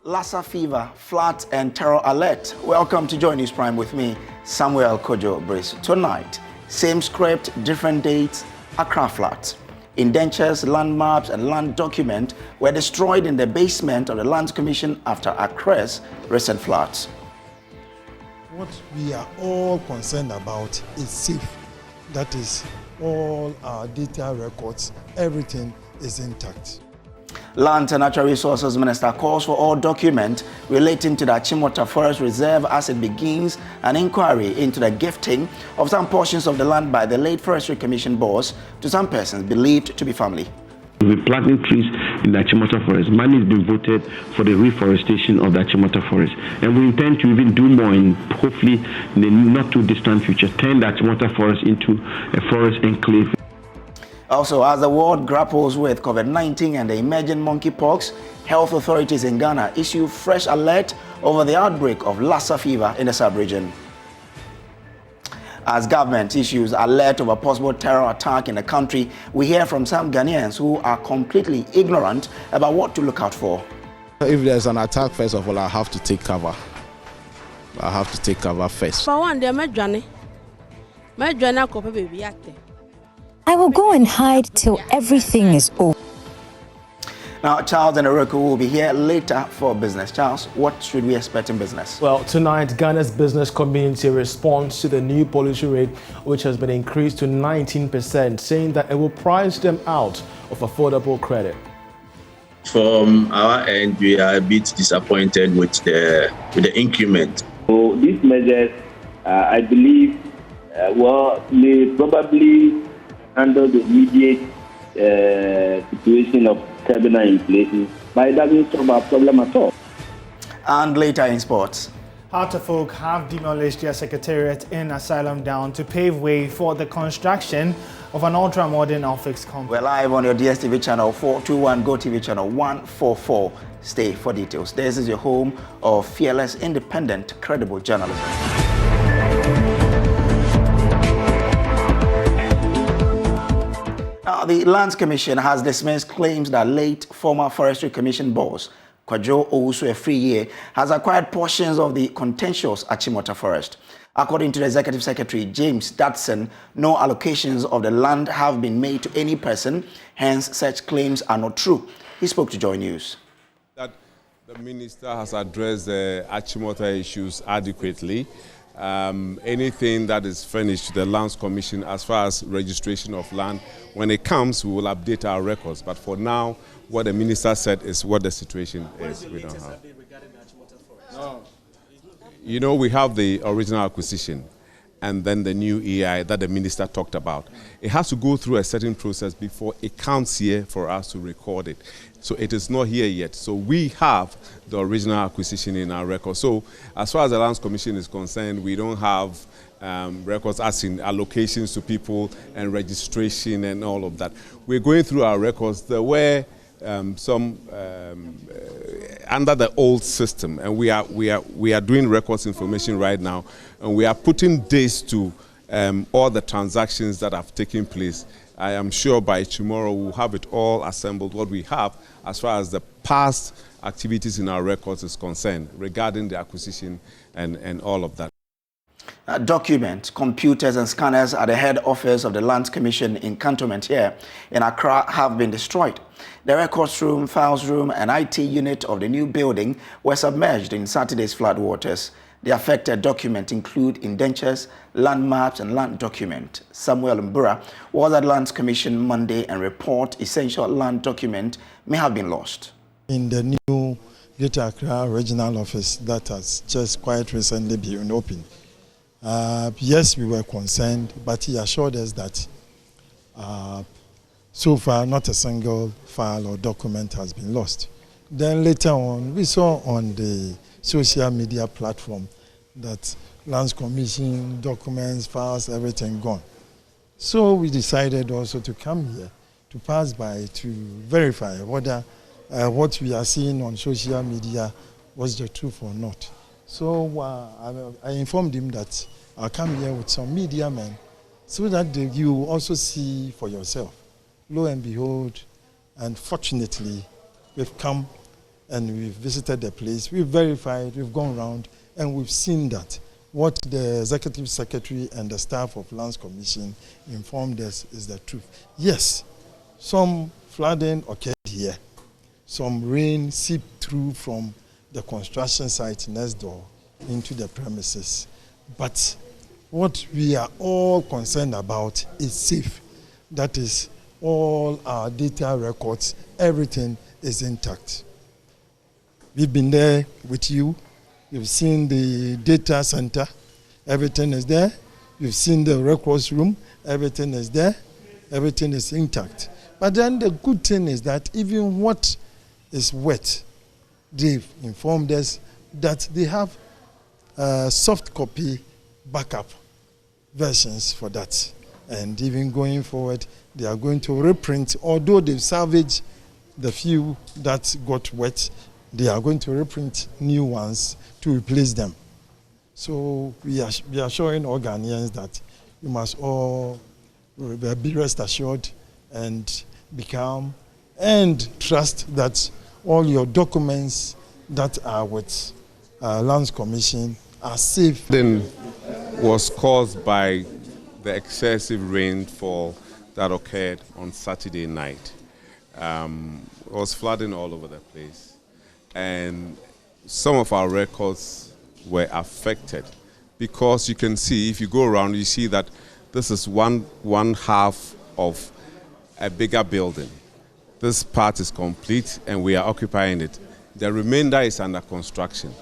Lassa fever, flood and terror alert. Welcome to Joy News Prime with me, Samuel Kojo Brace. Tonight, same script, different dates, Accra floods. Indentures, land maps and land document were destroyed in the basement of the Lands Commission after Accra's recent floods. What we are all concerned about is safe. That is, all our data records, everything is intact. Land and Natural Resources Minister calls for all documents relating to the Achimota Forest Reserve as it begins an inquiry into the gifting of some portions of the land by the late Forestry Commission boss to some persons believed to be family. We'll be planting trees in the Achimota Forest. Money has been voted for the reforestation of the Achimota Forest. And we intend to even do more in, hopefully, in the not too distant future, turn the Achimota Forest into a forest enclave. Also, as the world grapples with COVID-19 and the emerging monkeypox, health authorities in Ghana issue fresh alert over the outbreak of Lassa fever in the sub-region. As government issues alert over possible terror attack in the country, we hear from some Ghanaians who are completely ignorant about what to look out for. If there's an attack, first of all, I have to take cover. I have to take cover first. For one day, I will go and hide till everything is over. Now, Charles and Eroko will be here later for business. Charles, what should we expect in business? Well, tonight, Ghana's business community responds to the new policy rate, which has been increased to 19%, saying that it will price them out of affordable credit. From our end, we are a bit disappointed with the increment. So these measures, I believe, may probably handle the immediate situation of terminal inflation, but it doesn't solve our problem at all. And later in sports. Harterfolk have demolished their secretariat in Asylum Down to pave way for the construction of an ultra-modern office complex. We're live on your DSTV channel 421, GoTV channel 144. Stay for details. This is your home of fearless, independent, credible journalism. The Lands Commission has dismissed claims that late former Forestry Commission boss Kojo Owusu-Afriyie has acquired portions of the contentious Achimota Forest. According to the Executive Secretary James Datson, no allocations of the land have been made to any person, hence such claims are not true. He spoke to Joy News. That the minister has addressed the Achimota issues adequately. Anything that is furnished to the Lands Commission as far as registration of land, when it comes, we will update our records. But for now, what the minister said is what the situation is. We don't have. You know, we have the original acquisition and then the new EI that the minister talked about. It has to go through a certain process before it comes here for us to record it. So it is not here yet. So we have the original acquisition in our record. So as far as the Lands Commission is concerned, we don't have records as in allocations to people and registration and all of that. We're going through our records. There were some under the old system, and we are doing records information right now, and we are putting dates to all the transactions that have taken place. I am sure by tomorrow we'll have it all assembled, what we have as far as the past activities in our records is concerned regarding the acquisition and all of that. Documents, computers and scanners at the head office of the Lands Commission in Cantonment here in Accra have been destroyed. The records room, files room and IT unit of the new building were submerged in Saturday's flood waters. The affected documents include indentures, land maps and land document. Samuel Mbura was at Lands Commission Monday and report essential land document may have been lost. In the new Greater Accra Regional Office that has just quite recently been opened, yes, we were concerned, but he assured us that so far not a single file or document has been lost. Then later on, we saw on the social media platform that Lands Commission documents, files, everything gone. So we decided also to come here to pass by to verify whether what we are seeing on social media was the truth or not. So I informed him that I'll come here with some media men so that you also see for yourself. Lo and behold, and fortunately, we've come and we've visited the place. We've verified, we've gone around, and we've seen that what the Executive Secretary and the staff of Lands Commission informed us is the truth. Yes, some flooding occurred here. Some rain seeped through from the construction site next door into the premises. But what we are all concerned about is safe. That is, all our data records, everything is intact. We've been there with you. You've seen the data center, everything is there. You've seen the records room, everything is there. Everything is intact. But then the good thing is that even what is wet, they've informed us that they have soft copy backup versions for that. And even going forward, they are going to reprint, although they've salvaged the few that got wet, they are going to reprint new ones to replace them. So we are showing all Ghanaians that you must all be rest assured and be calm and trust that all your documents that are with Lands Commission are safe. Then was caused by the excessive rainfall that occurred on Saturday night. It was flooding all over the place. And some of our records were affected because you can see, if you go around, you see that this is one half of a bigger building. This part is complete and we are occupying it. The remainder is under construction.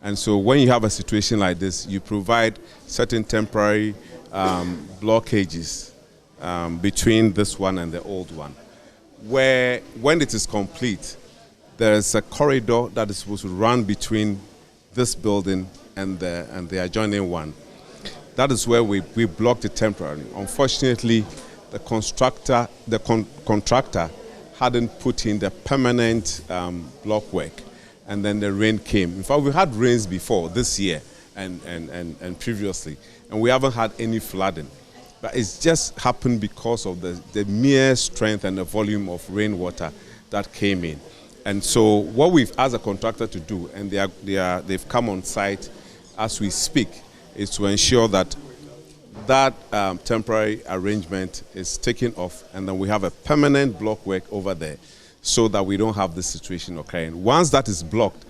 And so when you have a situation like this, you provide certain temporary blockages between this one and the old one, where when it is complete, there is a corridor that is supposed to run between this building and the adjoining one. That is where we blocked it temporarily. Unfortunately, the contractor hadn't put in the permanent block work, and then the rain came. In fact, we had rains before this year and previously, and we haven't had any flooding. But it's just happened because of the mere strength and the volume of rainwater that came in. And so what we've asked the contractor to do, and they've come on site as we speak, is to ensure that temporary arrangement is taken off, and then we have a permanent block work over there so that we don't have this situation occurring. Once that is blocked,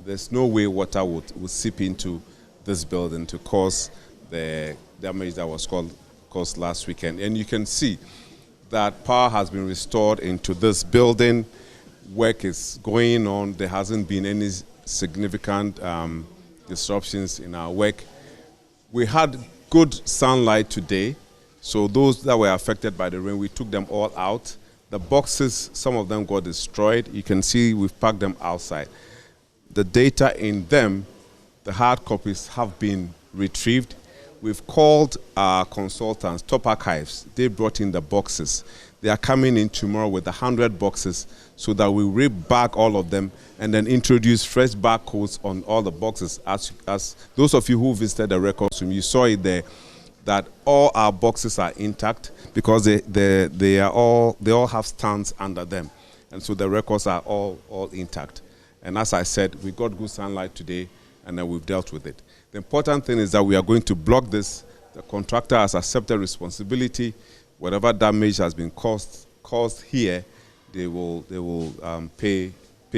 there's no way water would seep into this building to cause the damage that was caused last weekend. And you can see that power has been restored into this building. Work is going on. There hasn't been any significant disruptions in our work. We had good sunlight today, so those that were affected by the rain, we took them all out. The boxes, some of them got destroyed. You can see we've packed them outside. The data in them, the hard copies, have been retrieved. We've called our consultants, Top Archives. They brought in the boxes. They are coming in tomorrow with 100 boxes so that we rip back all of them and then introduce fresh barcodes on all the boxes. As those of you who visited the records room, you saw it there that all our boxes are intact because they all have stands under them. And so the records are all intact. And as I said, we got good sunlight today and then we've dealt with it. The important thing is that we are going to block this. The contractor has accepted responsibility. Whatever damage has been caused here, they will pay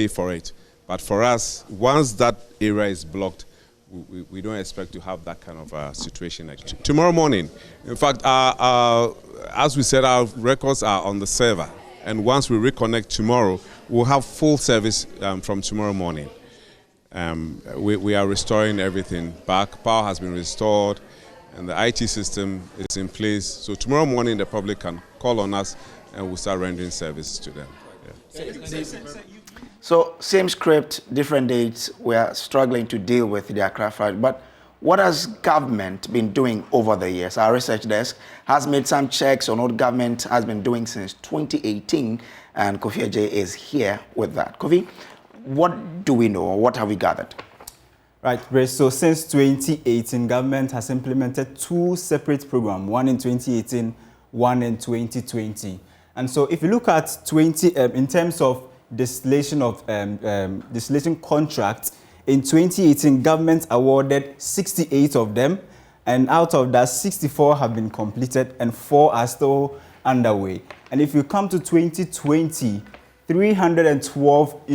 for it. But for us, once that area is blocked, we don't expect to have that kind of situation again. Tomorrow morning, in fact, as we said, our records are on the server. And once we reconnect tomorrow, we'll have full service from tomorrow morning. We are restoring everything back. Power has been restored, and the IT system is in place. So tomorrow morning, the public can call on us, and we'll start rendering service to them. Yeah. So same script, different dates. We are struggling to deal with the Accra flood. But what has government been doing over the years? Our research desk has made some checks on what government has been doing since 2018, and Kofi Ajay is here with that. Kofi, what do we know, or what have we gathered? Right, Grace. So since 2018, government has implemented two separate programs, one in 2018, one in 2020. And so if you look at in terms of distillation contracts. In 2018, government awarded 68 of them, and out of that, 64 have been completed and 4 are still underway. And if you come to 2020, 312,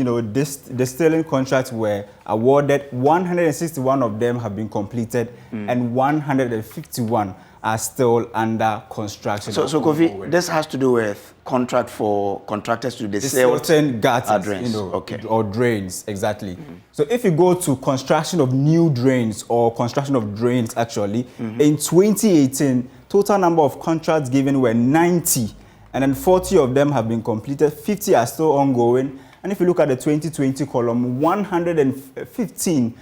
distilling contracts were awarded. 161 of them have been completed, and 151 are still under construction. So Kofi, this has to do with contract for contractors to distill certain gutters, drains, or drains, exactly. So if you go to construction of new drains or construction of drains, actually, in 2018, total number of contracts given were 90. And then 40 of them have been completed, 50 are still ongoing. And if you look at the 2020 column, 115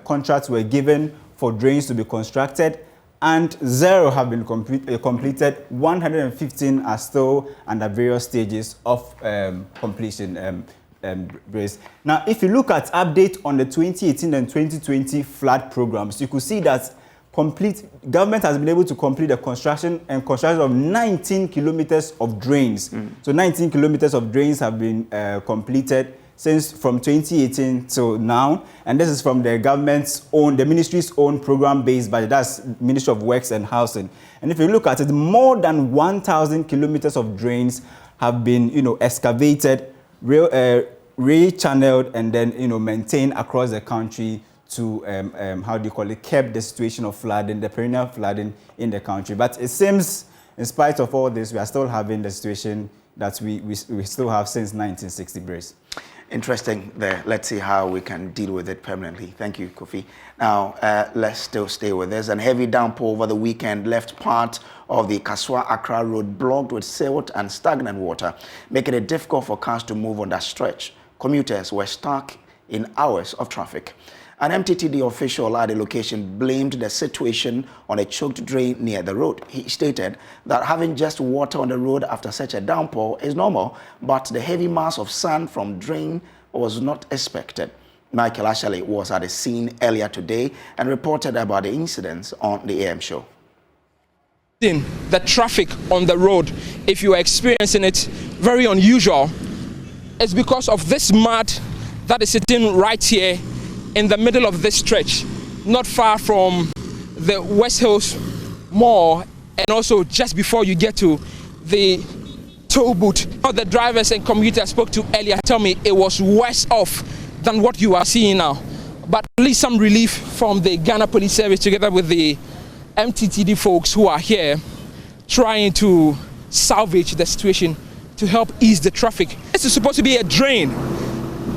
contracts were given for drains to be constructed, and 0 have been completed. 115 are still under various stages of completion. Now, if you look at update on the 2018 and 2020 flood programs, you could see that government has been able to complete the construction of 19 kilometers of drains. So 19 kilometers of drains have been completed from 2018 till now, and this is from the the ministry's own program-based budget. That's Ministry of Works and Housing. And if you look at it, more than 1,000 kilometers of drains have been, excavated, re-channeled, and then, maintained across the country to, curb the situation of flooding, the perennial flooding in the country. But it seems, in spite of all this, we are still having the situation that we still have since 1960, Brace. Interesting there. Let's see how we can deal with it permanently. Thank you, Kofi. Now, let's still stay with this. And heavy downpour over the weekend left part of the Kaswa-Accra road blocked with silt and stagnant water, making it difficult for cars to move on that stretch. Commuters were stuck in hours of traffic. An MTTD official at the location blamed the situation on a choked drain near the road. He stated that having just water on the road after such a downpour is normal, but the heavy mass of sand from drain was not expected. Michael Ashley was at the scene earlier today and reported about the incidents on the AM show. The traffic on the road, if you are experiencing it, very unusual. It's because of this mud that is sitting right here in the middle of this stretch, not far from the West Hills Mall, and also just before you get to the toll booth. All the drivers and commuters I spoke to earlier tell me it was worse off than what you are seeing now. But at least some relief from the Ghana Police Service together with the MTTD folks who are here trying to salvage the situation to help ease the traffic. This is supposed to be a drain.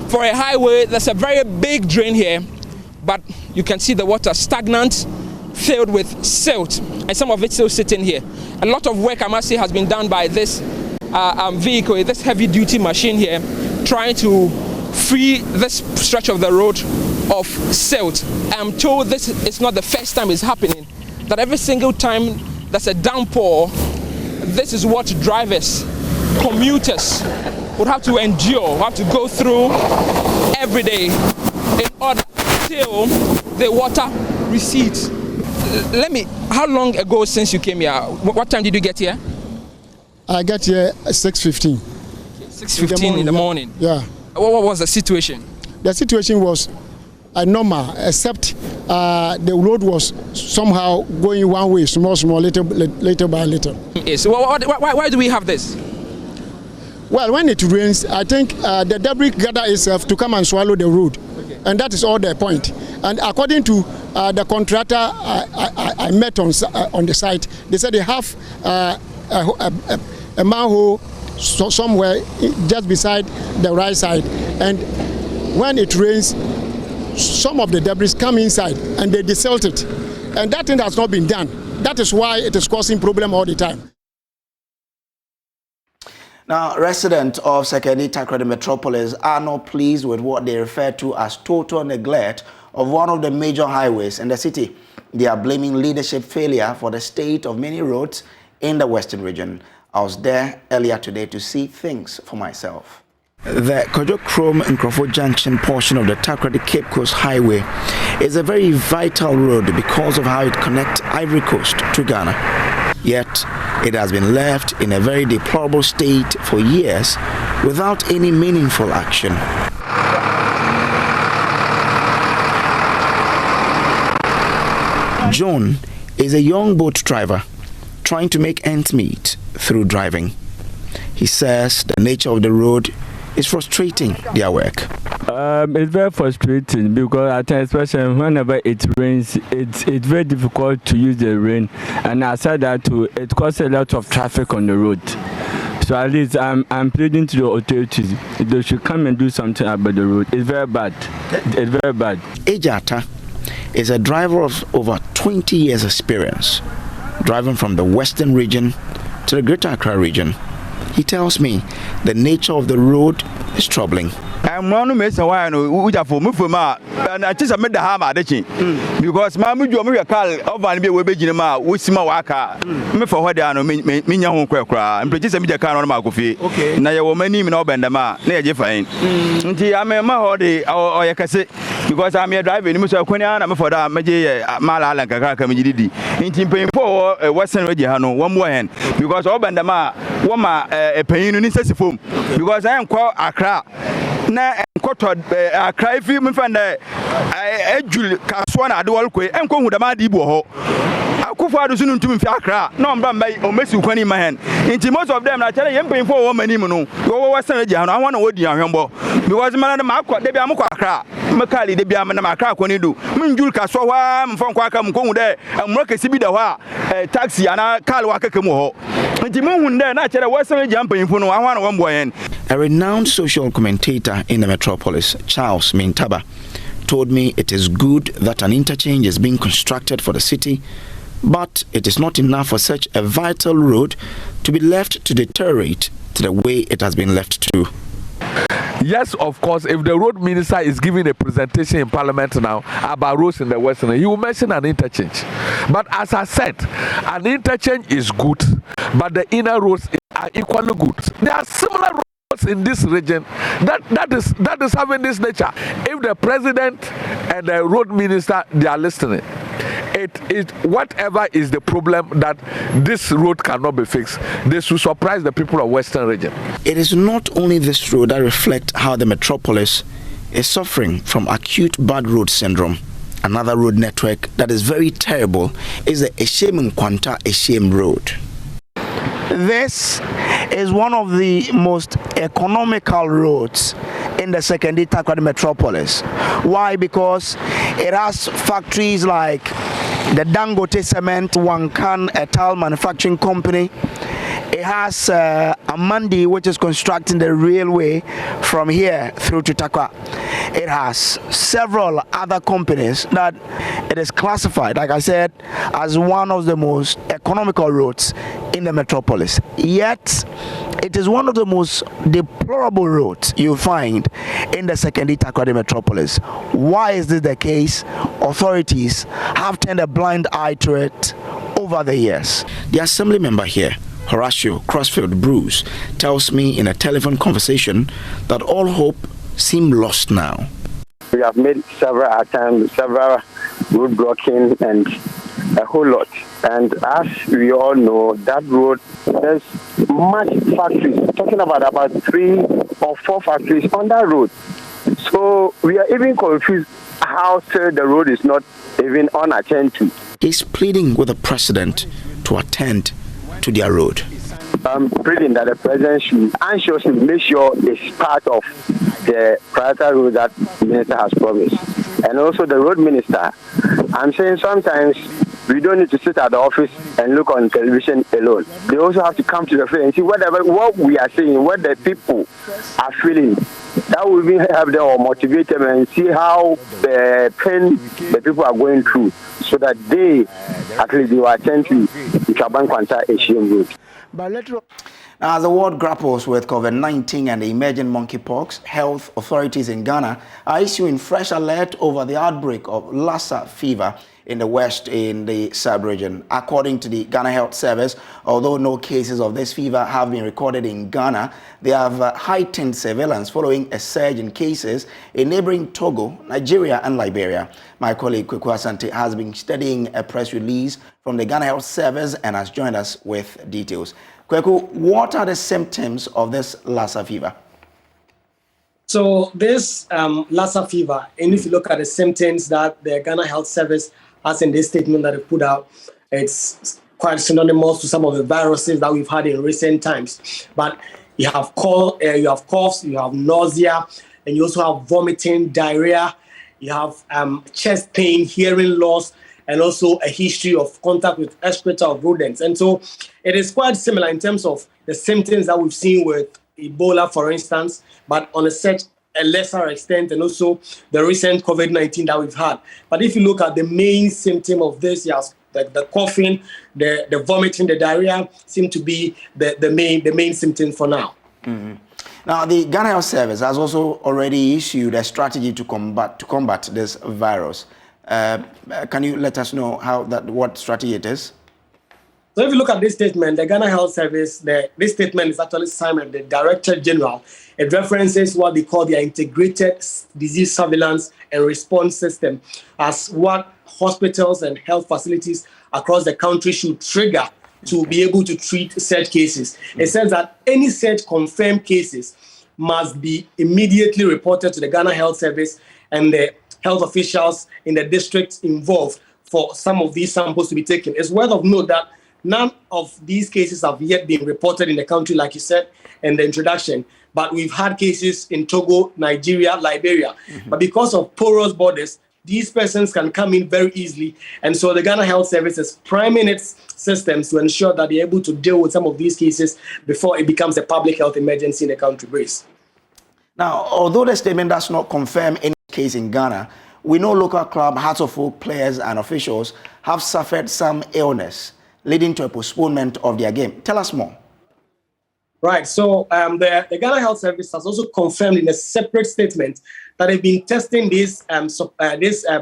For a highway, there's a very big drain here, but you can see the water stagnant, filled with silt, and some of it still sitting here. A lot of work, I must say, has been done by this vehicle, this heavy-duty machine here, trying to free this stretch of the road of silt. I'm told this is not the first time it's happening, that every single time there's a downpour, this is what drivers, commuters would have to endure, have to go through every day in order till the water recedes. How long ago since you came here? What time did you get here? I got here at 6:15. 6:15 in the morning? Yeah. What was the situation? The situation was normal, except the road was somehow going one way, small, little by little. Yes. Why do we have this? Well, when it rains, I think the debris gather itself to come and swallow the road. Okay. And that is all the point. And according to the contractor I met on the site, they said they have a manhole somewhere just beside the right side. And when it rains, some of the debris come inside and they desilt it. And that thing has not been done. That is why it is causing problem all the time. Now, residents of Sekeni Takoradi Metropolis are not pleased with what they refer to as total neglect of one of the major highways in the city. They are blaming leadership failure for the state of many roads in the western region. I was there earlier today to see things for myself. The Kojo Chrome Nkrofo Junction portion of the Takoradi Cape Coast Highway is a very vital road because of how it connects Ivory Coast to Ghana. Yet, it has been left in a very deplorable state for years without any meaningful action. John is a young boat driver trying to make ends meet through driving. He says the nature of the road is frustrating their work. It's very frustrating because at times, especially whenever it rains, it's very difficult to use the rain. And aside that too, it causes a lot of traffic on the road. So at least I'm pleading to the authorities. They should come and do something about the road. It's very bad. It's very bad. Ejata is a driver of over 20 years experience, driving from the western region to the Greater Accra region. He tells me the nature of the road is troubling. I'm one who makes a while for Mufuma, and I just made the hammer, because my Mujo Cal of Van B. Webejima, Wisima Waka, me for what they are, Minya Honkra, and produce a media car on Makofi. Okay, now your woman in Obandama, near Jeffine. I'm a mahodi or a cassette, because I'm a driver in Musa Quinian, I'm for that Major Mala Kamidi. In Timping for Western Regiano, one more hand, because Obandama, Wama, a pain in his phone, because I am called Accra. Na enkoto Accra fi me fan ejul kaso na adewal kwe enko hudama di bo ho akufo adu sunu ntumi fi Accra na omba mbai o mesi kwani mahen nti most of them na tell yem pay for wo mani mu no wo Western Region I want wodi ahwembo because man na makọ de bia mkọ Accra mekali de bia na makra kwani do menjul kaso wa mfo nkwa aka mko hu de amro kesi bi da ho a taxi ana car wa keke mu ho nti mo hu de na tell Western Region pay for no I want won boyen. A renowned social commentator in the metropolis, Charles Mintaba, told me it is good that an interchange is being constructed for the city, but it is not enough for such a vital road to be left to deteriorate to the way it has been left to. Yes, of course, if the road minister is giving a presentation in parliament now about roads in the western, he will mention an interchange. But as I said, an interchange is good, but the inner roads are equally good. There are similar roads in this region that is having this nature. If the president and the road minister they are listening, it whatever is the problem that this road cannot be fixed, they should surprise the people of Western region. It is not only this road that reflects how the metropolis is suffering from acute bad road syndrome. Another road network that is very terrible is the Eshem Nkwanta Eshem Road. This is one of the most economical roads in the Secondary Takoradi metropolis. Why? Because it has factories like the Dangote Cement, Wankan Etal Manufacturing Company. It has Amandi, which is constructing the railway from here through to Takwa. It has several other companies that it is classified, like I said, as one of the most economical roads in the metropolis. Yet, it is one of the most deplorable roads you find in the Secondary Takoradi metropolis. Why is this the case? Authorities have turned a blind eye to it over the years. The assembly member here, Horatio Crossfield Bruce, tells me in a telephone conversation that all hope seems lost now. We have made several attempts, several road blocking and a whole lot. And as we all know, that road, there's much factories, talking about 3 or 4 factories on that road. So we are even confused how still the road is not even unattended to. He's pleading with the president to attend to their road. I'm pleading that the president should anxiously make sure it's part of the priority road that the minister has promised. And also the road minister, I'm saying sometimes we don't need to sit at the office and look on television alone. They also have to come to the field and see what we are saying, what the people are feeling. That will even help them or motivate them and see how the pain the people are going through, so that they, at least, will attend to the Kaban Kwanta Eshem Road. Now As the world grapples with COVID-19 and the emerging monkeypox, health authorities in Ghana are issuing fresh alert over the outbreak of Lassa fever in the west in the sub-region. According to the Ghana Health Service, although no cases of this fever have been recorded in Ghana, they have heightened surveillance following a surge in cases in neighboring Togo, Nigeria and Liberia. My colleague Kojo Asante has been studying a press release from the Ghana Health Service and has joined us with details. Kweku, what are the symptoms of this Lassa fever? So this Lassa fever, and if you look at the symptoms that the Ghana Health Service has in this statement that they put out, it's quite synonymous to some of the viruses that we've had in recent times. But you have coughs, you have nausea, and you also have vomiting, diarrhea, you have chest pain, hearing loss, and also a history of contact with excreta of rodents. And so it is quite similar in terms of the symptoms that we've seen with Ebola, for instance, but on a lesser extent, and also the recent COVID-19 that we've had. But if you look at the main symptom of this, yes, the coughing, the vomiting, the diarrhea seem to be the main symptom for now. Mm-hmm. Now, the Ghana Health Service has also already issued a strategy to combat this virus. Can you let us know what strategy it is? So if you look at this statement, the Ghana Health Service, this statement is actually signed by the Director General. It references what they call their integrated disease surveillance and response system as what hospitals and health facilities across the country should trigger to be able to treat such cases. It says that any such confirmed cases must be immediately reported to the Ghana Health Service and the health officials in the districts involved for some of these samples to be taken. It's worth of note that none of these cases have yet been reported in the country, like you said in the introduction. But we've had cases in Togo, Nigeria, Liberia. Mm-hmm. But because of porous borders, these persons can come in very easily. And so the Ghana Health Service is priming its systems to ensure that they're able to deal with some of these cases before it becomes a public health emergency in the country. Brace. Now, although the statement does not confirm any case in Ghana, we know local club, Hearts of Oak players and officials have suffered some illness, leading to a postponement of their game. Tell us more. Right. So the Ghana Health Service has also confirmed in a separate statement that they've been testing these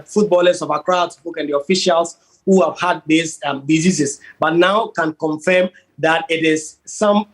footballers of Accra Hearts of Oak and the officials who have had these diseases, but now can confirm that it is some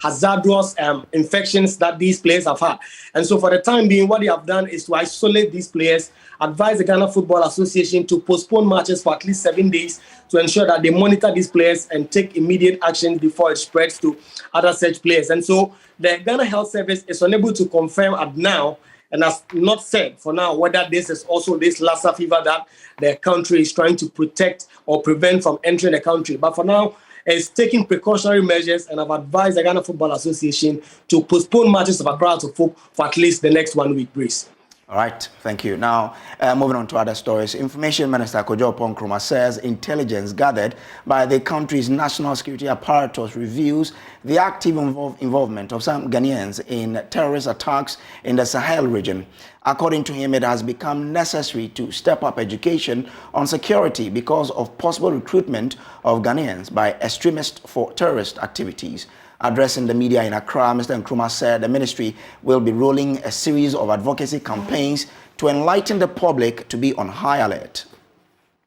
hazardous infections that these players have had. And so for the time being, what they have done is to isolate these players, advise the Ghana Football Association to postpone matches for at least 7 days to ensure that they monitor these players and take immediate action before it spreads to other such players. And so the Ghana Health Service is unable to confirm at now and has not said for now whether this is also this Lassa fever that the country is trying to protect or prevent from entering the country. But for now, it's taking precautionary measures and have advised the Ghana Football Association to postpone matches of Accra to folk for at least the next 1 week, Brace. All right, thank you. Now, moving on to other stories. Information Minister Kojo Nkrumah says intelligence gathered by the country's national security apparatus reveals the active involvement of some Ghanaians in terrorist attacks in the Sahel region. According to him, it has become necessary to step up education on security because of possible recruitment of Ghanaians by extremists for terrorist activities. Addressing the media in Accra, Mr. Nkrumah said the ministry will be rolling a series of advocacy campaigns to enlighten the public to be on high alert.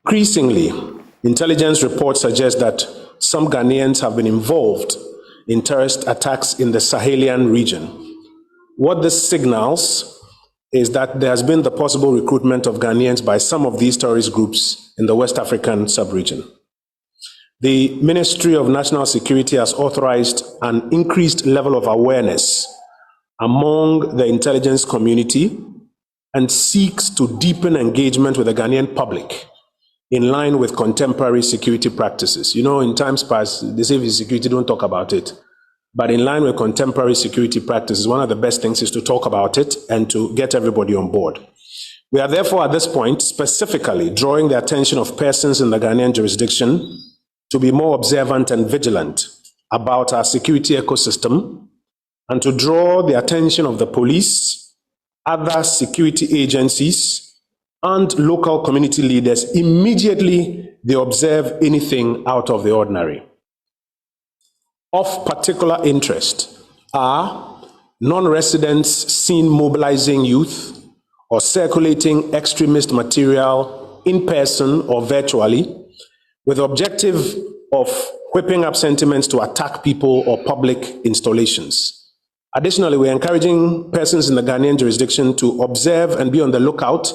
Increasingly, intelligence reports suggest that some Ghanaians have been involved in terrorist attacks in the Sahelian region. What this signals is that there has been the possible recruitment of Ghanaians by some of these terrorist groups in the West African sub-region. The Ministry of National Security has authorized an increased level of awareness among the intelligence community and seeks to deepen engagement with the Ghanaian public in line with contemporary security practices. You know, in times past, they say security, don't talk about it. But in line with contemporary security practices, one of the best things is to talk about it and to get everybody on board. We are therefore at this point specifically drawing the attention of persons in the Ghanaian jurisdiction to be more observant and vigilant about our security ecosystem and to draw the attention of the police, other security agencies, and local community leaders immediately they observe anything out of the ordinary. Of particular interest are non-residents seen mobilizing youth or circulating extremist material in person or virtually with the objective of whipping up sentiments to attack people or public installations. Additionally, we're encouraging persons in the Ghanaian jurisdiction to observe and be on the lookout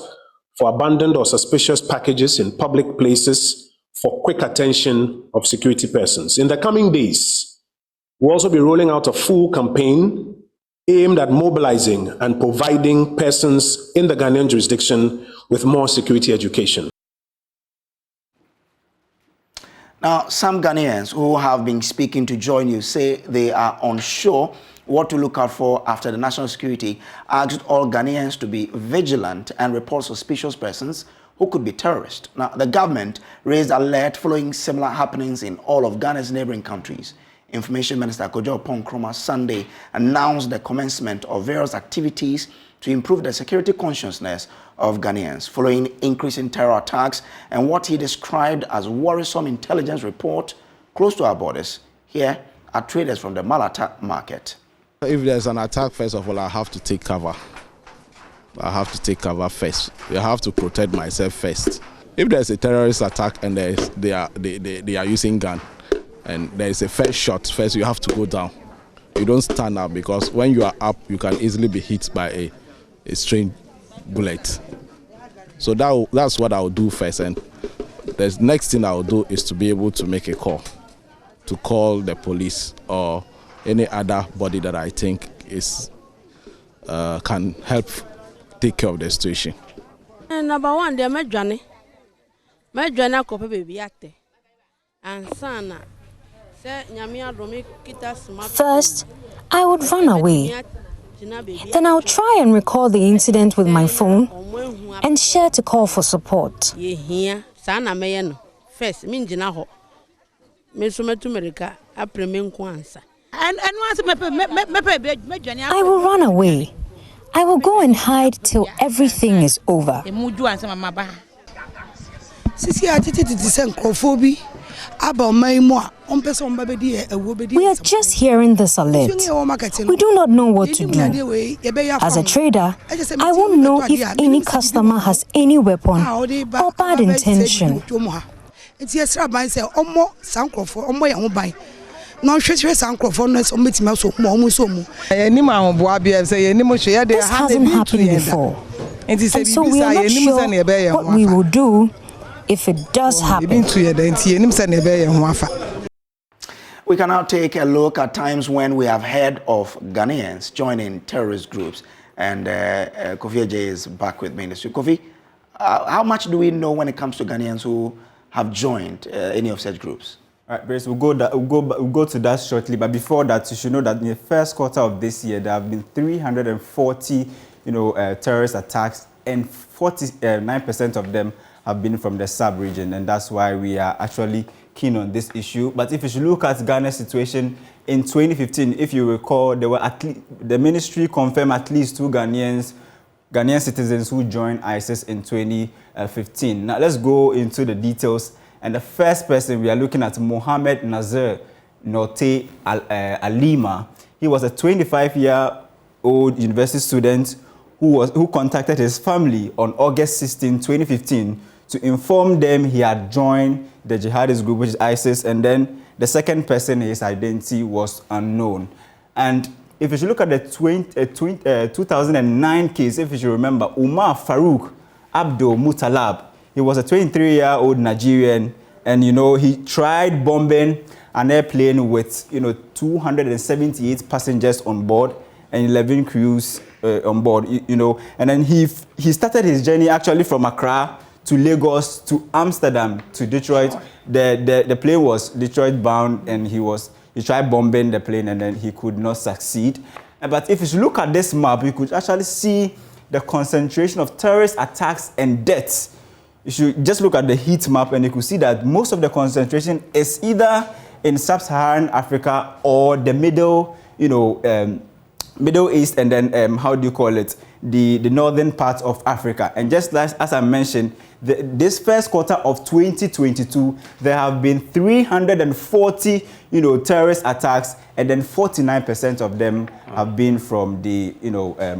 for abandoned or suspicious packages in public places for quick attention of security persons. In the coming days, we'll also be rolling out a full campaign aimed at mobilizing and providing persons in the Ghanaian jurisdiction with more security education. Now, some Ghanaians who have been speaking to Joy News say they are unsure what to look out for after the national security asked all Ghanaians to be vigilant and report suspicious persons who could be terrorists. Now, the government raised alert following similar happenings in all of Ghana's neighboring countries. Information Minister Kojo Sunday announced the commencement of various activities to improve the security consciousness of Ghanaians following increasing terror attacks and what he described as worrisome intelligence report close to our borders. Here are traders from the Malata market. If there's an attack, first of all, I have to take cover. I have to take cover first. I have to protect myself first. If there's a terrorist attack and they are using gun and there is a first shot, first you have to go down. You don't stand up because when you are up, you can easily be hit by a strange bullet. So that's what I'll do first. And the next thing I'll do is to be able to make a call, to call the police or any other body that I think is can help take care of the situation. Number one, they're my journey. My journey, copy baby ate. And sana, say nyamia domi kita smart. First, I would run away. Then I'll try and recall the incident with my phone and share to call for support. Sana meyeno. First, minjina ho. Me sumetu America apremen kwansa. I will run away. I will go and hide till everything is over. We are just hearing this alert. We do not know what to do. As a trader, I won't know if any customer has any weapon or bad intention. This hasn't happened before. And so we are not sure what we will do if it does happen. We can now take a look at times when we have heard of Ghanaians joining terrorist groups. And Kofi Ajay is back with me in the studio. Kofi, how much do we know when it comes to Ghanaians who have joined any of such groups? All right, Brace, we'll go to that shortly. But before that, you should know that in the first quarter of this year, there have been 340, terrorist attacks, and 49% of them have been from the sub-region, and that's why we are actually keen on this issue. But if you should look at Ghana's situation in 2015, if you recall, there were the ministry confirmed at least 2 Ghanaian citizens who joined ISIS in 2015. Now let's go into the details. And the first person we are looking at, Mohammed Nazir Note Alima. He was a 25-year-old university student who contacted his family on August 16, 2015, to inform them he had joined the jihadist group, which is ISIS, and then the second person, his identity was unknown. And if you should look at the 2009 case, if you should remember, Umar Farouk Abdul Mutalab, he was a 23-year-old Nigerian, and he tried bombing an airplane with 278 passengers on board and 11 crews on board, and then he started his journey actually from Accra to Lagos to Amsterdam to Detroit. The plane was Detroit bound, and he tried bombing the plane, and then he could not succeed. But if you look at this map, you could actually see the concentration of terrorist attacks and deaths. You should just look at the heat map, and you could see that most of the concentration is either in sub-Saharan Africa or the middle Middle East, and then the northern part of Africa. And just as I mentioned, this first quarter of 2022, there have been 340, terrorist attacks, and then 49% of them have been from the,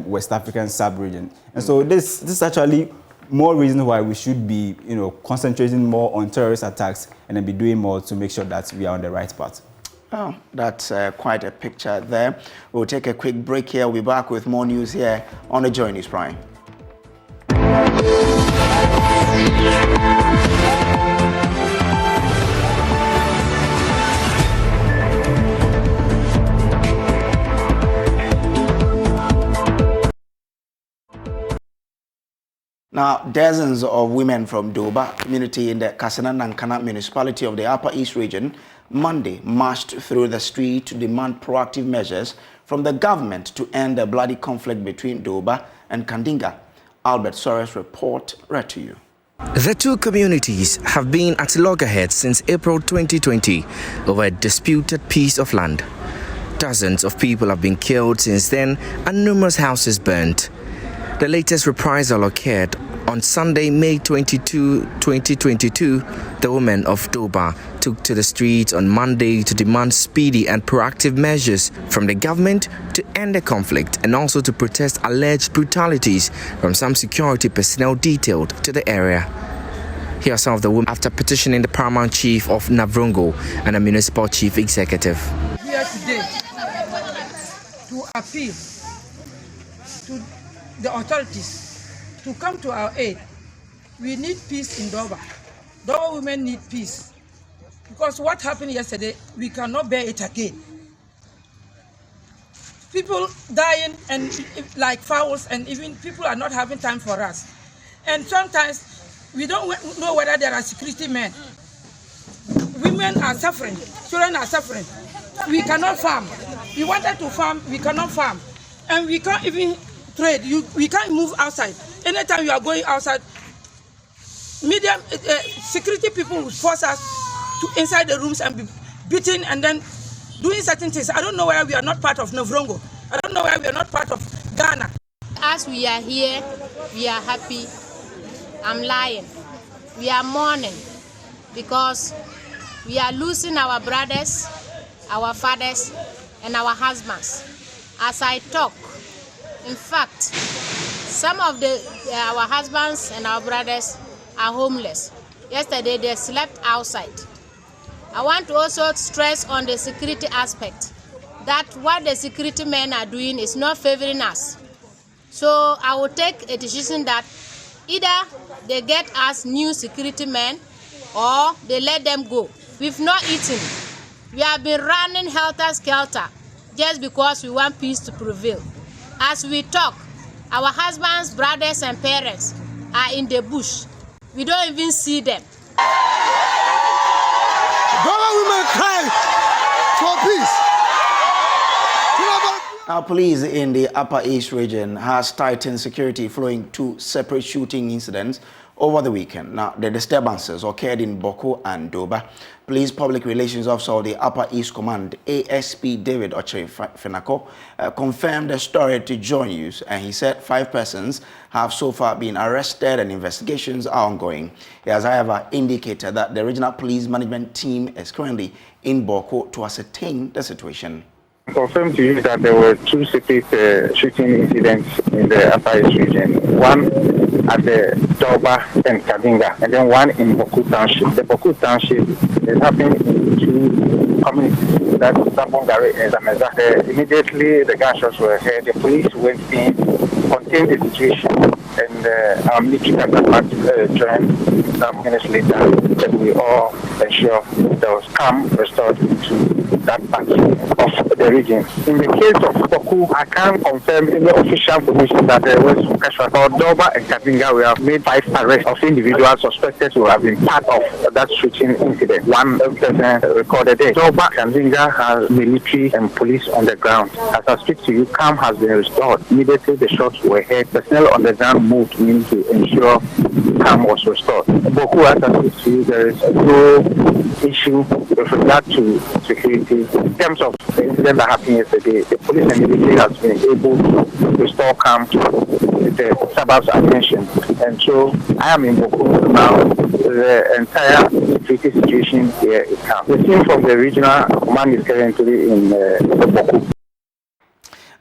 West African sub-region. And so this is actually more reason why we should be, concentrating more on terrorist attacks and then be doing more to make sure that we are on the right path. Oh, that's quite a picture there. We'll take a quick break here. We'll be back with more news here on the Joy News Prime. Now, dozens of women from Doba community in the Kasana Nankana municipality of the Upper East region Monday marched through the street to demand proactive measures from the government to end the bloody conflict between Doba and Kandinga. Albert Soros' report read to you. The two communities have been at loggerheads since April 2020 over a disputed piece of land. Dozens of people have been killed since then and numerous houses burnt. The latest reprisal occurred on Sunday, May 22, 2022. The women of Doba took to the streets on Monday to demand speedy and proactive measures from the government to end the conflict and also to protest alleged brutalities from some security personnel detailed to the area. Here are some of the women after petitioning the paramount chief of Navrongo and the municipal chief executive. Here today to appeal to the authorities to come to our aid. We need peace in Doba. Doba women need peace. Because what happened yesterday, we cannot bear it again. People dying and like fowls, and even people are not having time for us. And sometimes we don't know whether there are security men. Women are suffering, children are suffering. We cannot farm. We wanted to farm, we cannot farm. And we can't even trade. We can't move outside. Anytime you are going outside, security people will force us to inside the rooms and be beaten and then doing certain things. I don't know why we are not part of Navrongo. I don't know why we are not part of Ghana. As we are here, we are happy. I'm lying. We are mourning because we are losing our brothers, our fathers, and our husbands. As I talk, in fact, some of our husbands and our brothers are homeless. Yesterday, they slept outside. I want to also stress on the security aspect, that what the security men are doing is not favoring us. So I will take a decision that either they get us new security men or they let them go. We've not eaten. We have been running helter-skelter just because we want peace to prevail. As we talk, our husbands, brothers, and parents are in the bush. We don't even see them. Women cry for peace. Our police in the Upper East region has tightened security following two separate shooting incidents over the weekend. Now, the disturbances occurred in Boko and Doba. Police Public Relations Officer of the Upper East Command, ASP David Ocheri-Fenako, confirmed the story to Joy News, and he said 5 persons have so far been arrested and investigations are ongoing. He has, however, indicated that the regional police management team is currently in Boko to ascertain the situation. I confirm to you that there were two separate shooting incidents in the Upper East region. One at the Doba and Kadinga, and then one in Boku Township. The Boku Township is happening in two communities, that's Sabongare and Zameza. Immediately the gunshots were heard, the police went in, contained the situation, and our military counterpart joined some minutes later, and we all ensure there was calm restored to that part of the region. In the case of Boku, I can't confirm in the official information that there was casualty. For Doba and Kadinga, we have made 5 arrests of individuals suspected to have been part of that shooting incident. One person recorded it. Doba and Kadinga has military and police on the ground. As I speak to you, calm has been restored. Immediately the shots were heard. Personnel on the ground moved in to ensure calm was restored. Boku, as I speak to you, there is no issue with regard to security. security. In terms of the incident that happened yesterday, the police and military has been able to restore calm to the suburbs I mentioned. And so I am in Boku now. The entire security situation here is calm. The team from the regional command is currently in Boku.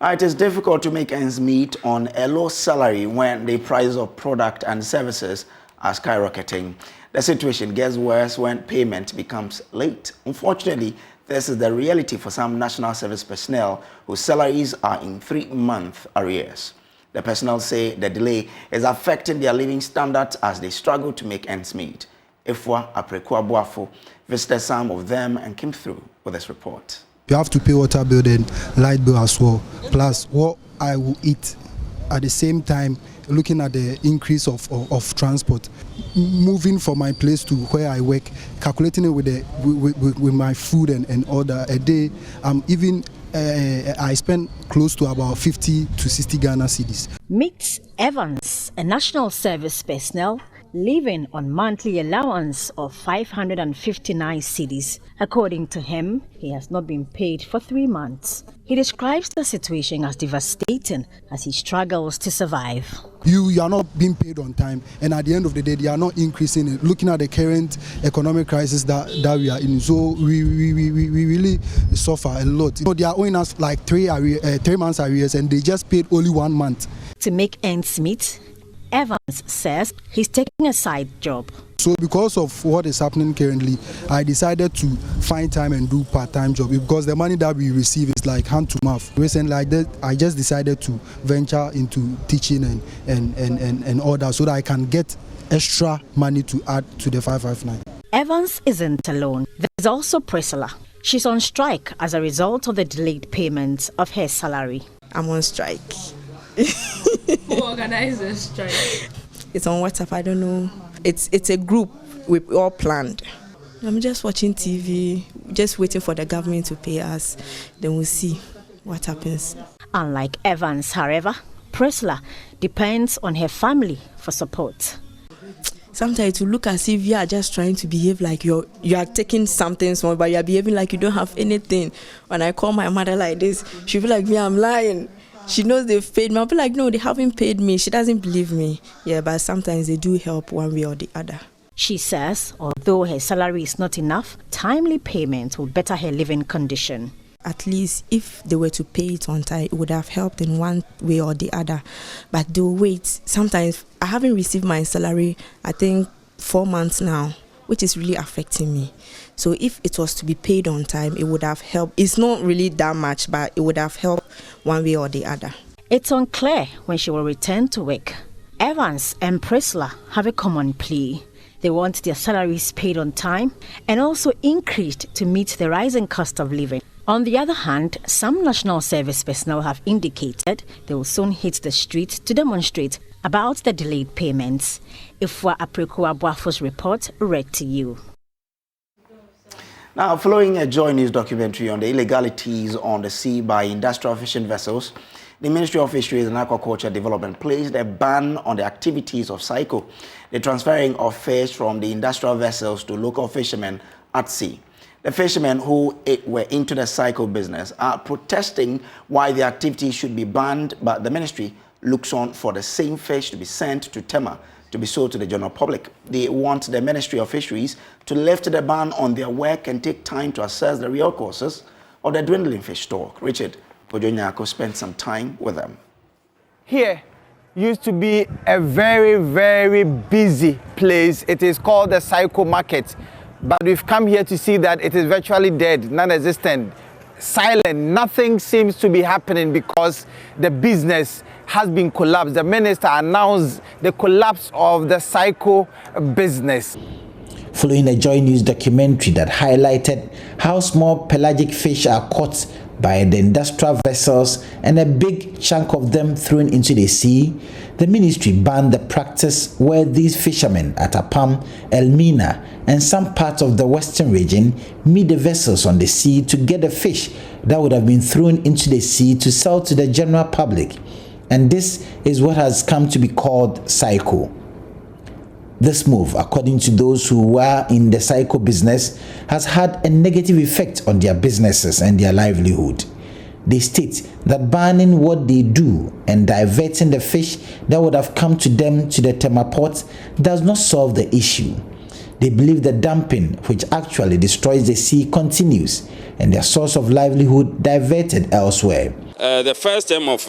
It is difficult to make ends meet on a low salary when the price of product and services are skyrocketing. The situation gets worse when payment becomes late. Unfortunately, this is the reality for some national service personnel whose salaries are in 3-month arrears. The personnel say the delay is affecting their living standards as they struggle to make ends meet. Ifwa Aprekua Boafo visited some of them and came through with this report. You have to pay water bill and light bill as well, plus what I will eat. At the same time, looking at the increase of transport, moving from my place to where I work, calculating it with my food and order a day, I spend close to about 50 to 60 Ghana cedis. Meet Evans, a national service personnel living on monthly allowance of 559 cedis. According to him, he has not been paid for 3 months. He describes the situation as devastating as he struggles to survive. You are not being paid on time, and at the end of the day, they are not increasing it. Looking at the current economic crisis that we are in, so we really suffer a lot. You know, they are owing us like 3 months arrears, and they just paid only 1 month. To make ends meet, Evans says he's taking a side job. So because of what is happening currently, I decided to find time and do part-time job because the money that we receive is like hand to mouth. Recently like that, I just decided to venture into teaching and all that so that I can get extra money to add to the 559. Evans isn't alone. There's also Priscilla. She's on strike as a result of the delayed payment of her salary. I'm on strike. Who organized the strike? It's on WhatsApp. I don't know. It's a group we all planned. I'm just watching TV, just waiting for the government to pay us. Then we'll see what happens. Unlike Evans, however, Priscilla depends on her family for support. Sometimes you look as if you are just trying to behave like you are taking something small, but you are behaving like you don't have anything. When I call my mother like this, she'll be like, me, I'm lying. She knows they've paid me. I'll be like, no, they haven't paid me. She doesn't believe me. Yeah, but sometimes they do help one way or the other. She says, although her salary is not enough, timely payment will better her living condition. At least if they were to pay it on time, it would have helped in one way or the other. But they'll wait. Sometimes I haven't received my salary, I think 4 months now, which is really affecting me. So if it was to be paid on time, it would have helped. It's not really that much, but it would have helped one way or the other. It's unclear when she will return to work. Evans and Priscilla have a common plea. They want their salaries paid on time and also increased to meet the rising cost of living. On the other hand, some national service personnel have indicated they will soon hit the street to demonstrate about the delayed payments. Ifwa Aprekua Boafo's report read to you. Now, following a Joy News documentary on the illegalities on the sea by industrial fishing vessels, the Ministry of Fisheries and Aquaculture Development placed a ban on the activities of cycle, the transferring of fish from the industrial vessels to local fishermen at sea. The fishermen who were into the cycle business are protesting why the activity should be banned, but the ministry looks on for the same fish to be sent to Tema to be sold to the general public. They want the Ministry of Fisheries to lift the ban on their work and take time to assess the real causes of the dwindling fish stock. Richard Kojo spent some time with them. Here used to be a very, very busy place. It is called the Cycle Market. But we've come here to see that it is virtually dead, non-existent, silent. Nothing seems to be happening because the business has been collapsed. The minister announced the collapse of the cycle business. Following a Joy News documentary that highlighted how small pelagic fish are caught by the industrial vessels and a big chunk of them thrown into the sea, the ministry banned the practice where these fishermen at Apam, Elmina, and some parts of the western region meet the vessels on the sea to get the fish that would have been thrown into the sea to sell to the general public. And this is what has come to be called cycle. This move, according to those who were in the psycho business, has had a negative effect on their businesses and their livelihood. They state that banning what they do and diverting the fish that would have come to them to the Tema port does not solve the issue. They believe the dumping, which actually destroys the sea, continues and their source of livelihood diverted elsewhere. The first term of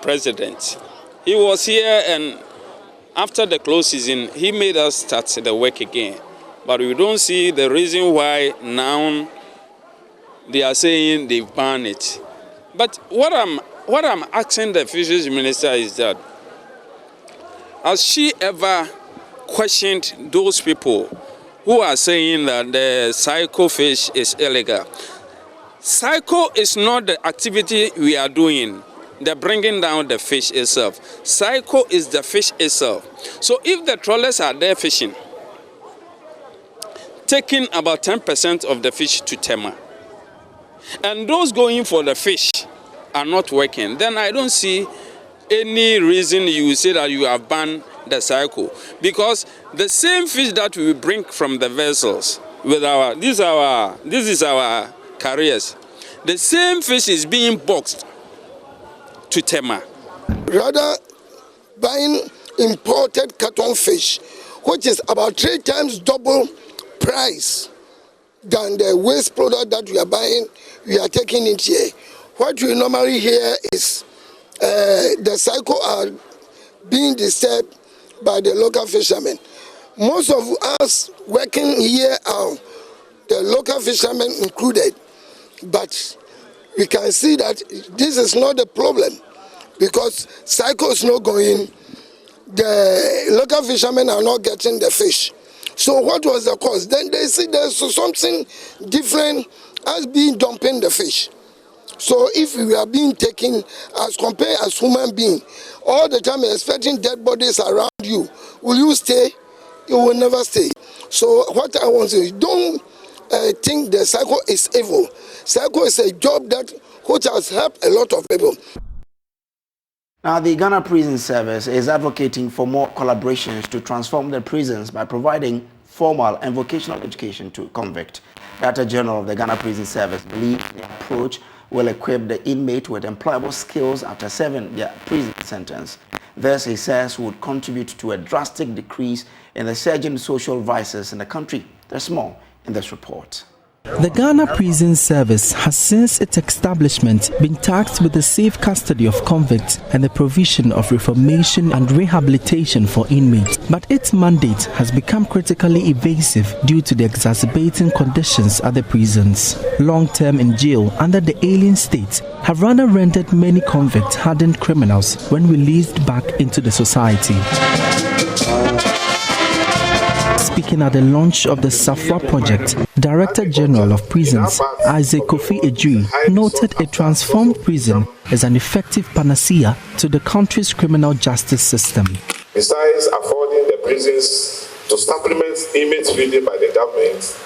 president, he was here, and after the close season, he made us start the work again. But we don't see the reason why now they are saying they've banned it. But what I'm asking the fisheries minister is that, has she ever questioned those people who are saying that the psycho fish is illegal? Psycho is not the activity we are doing, the bringing down the fish itself. Psycho is the fish itself. So if the trawlers are there fishing, taking about 10% of the fish to Tema, and those going for the fish are not working, then I don't see any reason you say that you have banned the cycle. Because the same fish that we bring from the vessels with this is our carriers, the same fish is being boxed to Tema. Rather buying imported carton fish, which is about 3 times double price than the waste product that we are buying, we are taking it here. What we normally hear is the cycle are being disturbed by the local fishermen. Most of us working here are the local fishermen included, but we can see that this is not the problem, because cycle is not going, the local fishermen are not getting the fish. So what was the cause? Then they see there's something different as being dumping the fish. So if we are being taken as compared as human being, all the time expecting dead bodies around you, will you stay? You will never stay. So what I want to say, don't think the cycle is evil. Cycle is a job that which has helped a lot of people. Now, the Ghana Prison Service is advocating for more collaborations to transform the prisons by providing formal and vocational education to convicts. Director General of the Ghana Prison Service believes the approach will equip the inmate with employable skills after serving their prison sentence. This, he says, would contribute to a drastic decrease in the surging social vices in the country. There's more in this report. The Ghana Prison Service has since its establishment been tasked with the safe custody of convicts and the provision of reformation and rehabilitation for inmates. But its mandate has become critically evasive due to the exacerbating conditions at the prisons. Long term in jail under the alien state have rather rendered many convicts hardened criminals when released back into the society. Speaking at the launch of the Safwa project, Director General of Prisons, Isaac Kofi Ejui, noted a transformed prison is an effective panacea to the country's criminal justice system. Besides affording the prisons to supplement inmates feeding by the government,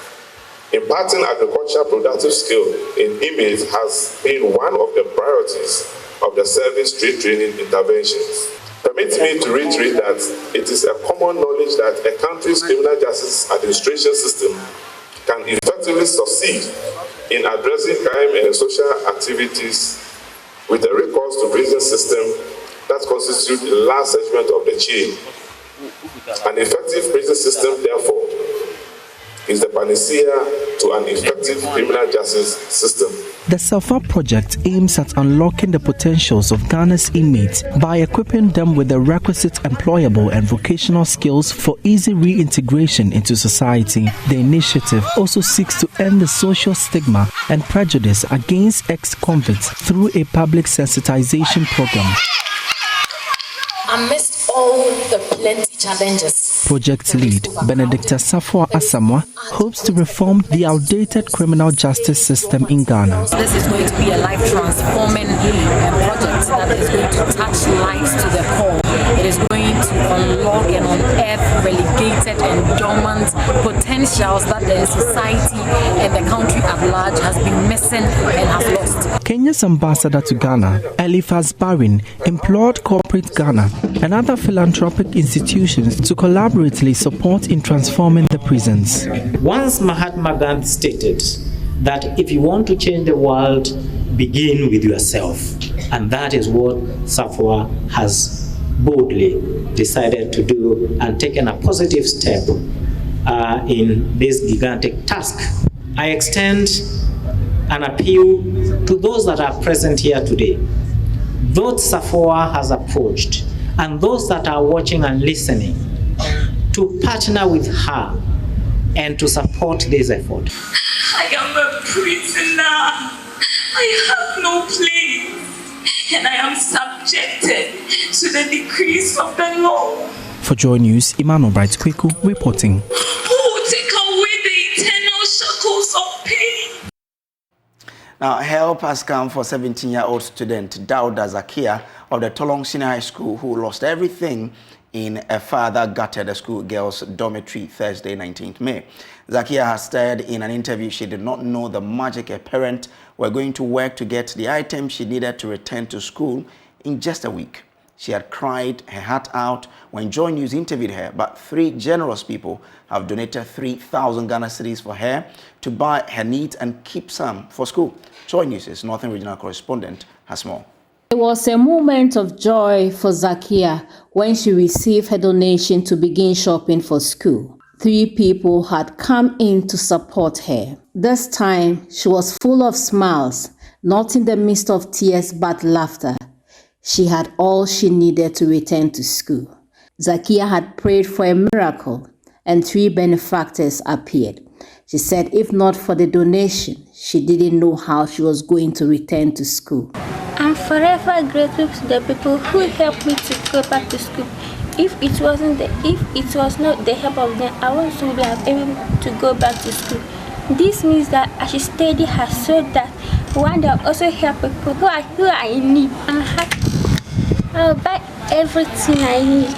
imparting agricultural productive skill in inmates has been one of the priorities of the service training interventions. Permit me to reiterate that it is a common knowledge that a country's criminal justice administration system can effectively succeed in addressing crime and social activities with a recourse to prison system that constitutes the last segment of the chain. An effective prison system, therefore, is the panacea to an effective criminal justice system. The Safwa project aims at unlocking the potentials of Ghana's inmates by equipping them with the requisite employable and vocational skills for easy reintegration into society. The initiative also seeks to end the social stigma and prejudice against ex-convicts through a public sensitization program. Amidst all the plenty challenges, Project lead Benedicta Safwa Asamoah hopes to reform the outdated criminal justice system in Ghana. This is going to be a life-transforming project that is going to touch lives to the core. It is going to unlock and unearth relegated and dormant potential potentials that the society and the country at large has been missing and has lost. Kenya's ambassador to Ghana, Eliphas Barin, implored corporate Ghana and other philanthropic institutions to collaboratively support in transforming the prisons. Once Mahatma Gandhi stated that if you want to change the world, begin with yourself. And that is what Safwa has boldly decided to do and taken a positive step in this gigantic task. I extend an appeal to those that are present here today, those Safwa has approached, and those that are watching and listening, to partner with her and to support this effort. I am a prisoner. I have no place, and I am subjected to the decrees of the law. For Joy News, Emmanuel Bright Kweku reporting. Who will take away the eternal shackles of pain? Now, help has come for 17-year-old student Dauda Zakia of the Tolong Senior High School, who lost everything in a fire that gutted the school girls' dormitory Thursday, 19th May. Zakia has said in an interview she did not know the magic her parents were going to work to get the items she needed to return to school in just a week. She had cried her heart out when Joy News interviewed her, but 3 generous people have donated 3,000 Ghana cedis for her to buy her needs and keep some for school. Joy News' Northern Regional Correspondent has more. It was a moment of joy for Zakia when she received her donation to begin shopping for school. 3 people had come in to support her. This time, she was full of smiles, not in the midst of tears but laughter. She had all she needed to return to school. Zakia had prayed for a miracle, and 3 benefactors appeared. She said if not for the donation, she didn't know how she was going to return to school. I'm forever grateful to the people who helped me to go back to school. If it was not the help of them, I wouldn't be able to go back to school. This means that I should study hard so that one day I'll also help people who are in need. I'm happy. I'll buy everything I need.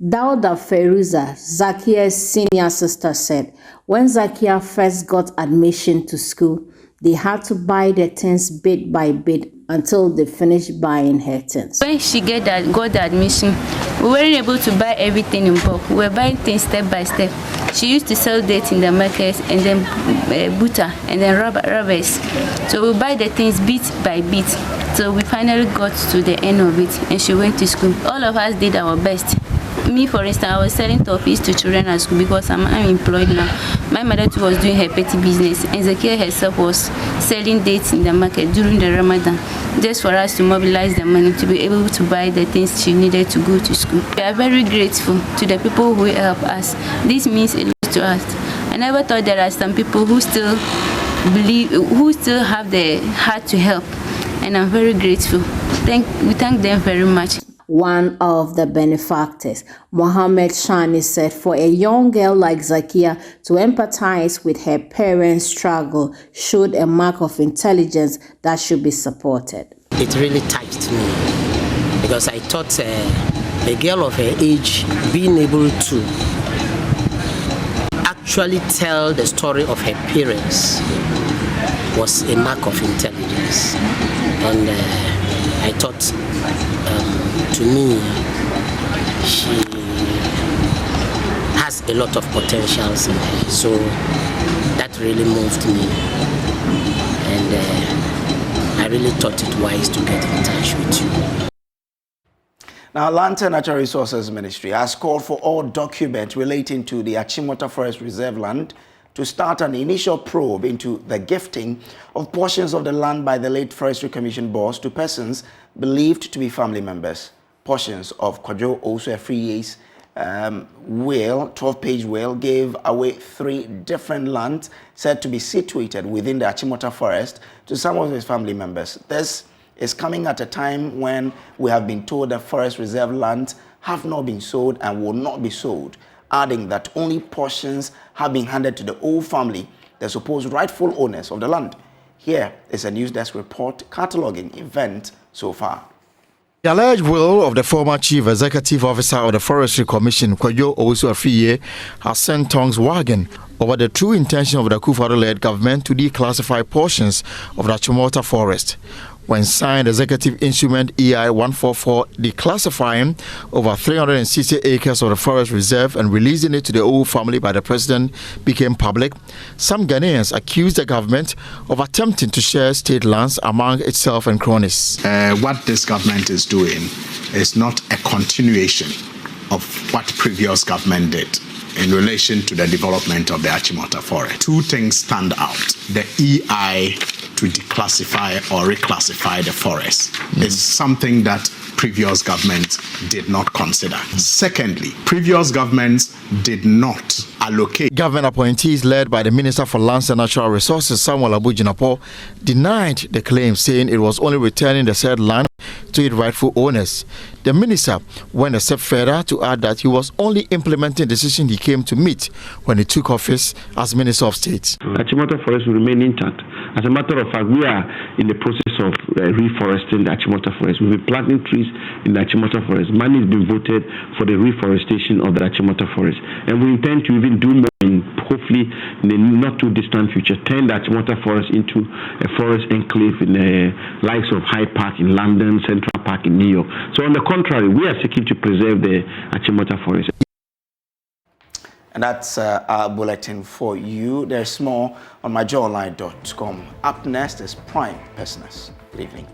Dauda Feruza, Zakia's senior sister, said when Zakia first got admission to school, they had to buy the things bit by bit until they finished buying her things. When she got the admission, we weren't able to buy everything in bulk. We were buying things step by step. She used to sell dates in the market and then butter and then rubbers. So we buy the things bit by bit. So we finally got to the end of it and she went to school. All of us did our best. Me, for instance, I was selling toffees to children at school because I'm unemployed now. My mother too was doing her petty business, and Zakia herself was selling dates in the market during the Ramadan, just for us to mobilize the money to be able to buy the things she needed to go to school. We are very grateful to the people who help us. This means a lot to us. I never thought there are some people who still believe, who still have the heart to help, and I'm very grateful. We thank them very much. One of the benefactors, Mohammed Shani, said for a young girl like Zakia to empathize with her parents' struggle showed a mark of intelligence that should be supported. It really touched me because I thought a girl of her age being able to actually tell the story of her parents was a mark of intelligence. And I thought, to me, she has a lot of potentials in her. So that really moved me. And I really thought it wise to get in touch with you. Now, Lantern Natural Resources Ministry has called for all documents relating to the Achimota Forest Reserve land to start an initial probe into the gifting of portions of the land by the late Forestry Commission boss to persons believed to be family members. Portions of Kojo, also a Free's will, 12-page will, gave away 3 different lands said to be situated within the Achimota Forest to some of his family members. This is coming at a time when we have been told that forest reserve lands have not been sold and will not be sold, adding that only portions have been handed to the old family, the supposed rightful owners of the land. Here is a News Desk report cataloging event so far. The alleged will of the former Chief Executive Officer of the Forestry Commission, Kojo has sent tongues wagging over the true intention of the Akufo-Addo-led government to declassify portions of the Achimota forest. When signed Executive Instrument EI 144 declassifying over 360 acres of the forest reserve and releasing it to the Owu family by the president became public, some Ghanaians accused the government of attempting to share state lands among itself and cronies. What this government is doing is not a continuation of what previous government did in relation to the development of the Achimota forest. Two things stand out. The EI to declassify or reclassify the forest is something that previous governments did not consider. Secondly, previous governments did not allocate. Government appointees led by the Minister for Lands and Natural Resources, Samuel Abu-Jinapor, denied the claim, saying it was only returning the said land to its rightful owners. The minister went a step further to add that he was only implementing the decision he came to meet when he took office as Minister of State. Achimota forest will remain intact. As a matter of fact, we are in the process of reforesting the Achimota forest. We'll be planting trees in the Achimota forest. Money has been voted for the reforestation of the Achimota forest. And we intend to even do more, and hopefully in the not too distant future, turn the Achimota forest into a forest enclave in the likes of Hyde Park in London, Central Park in New York. So on the contrary, we are seeking to preserve the Achimota forest. And that's our bulletin for you. There's more on myjawline.com. Up next is Prime Business. Good evening.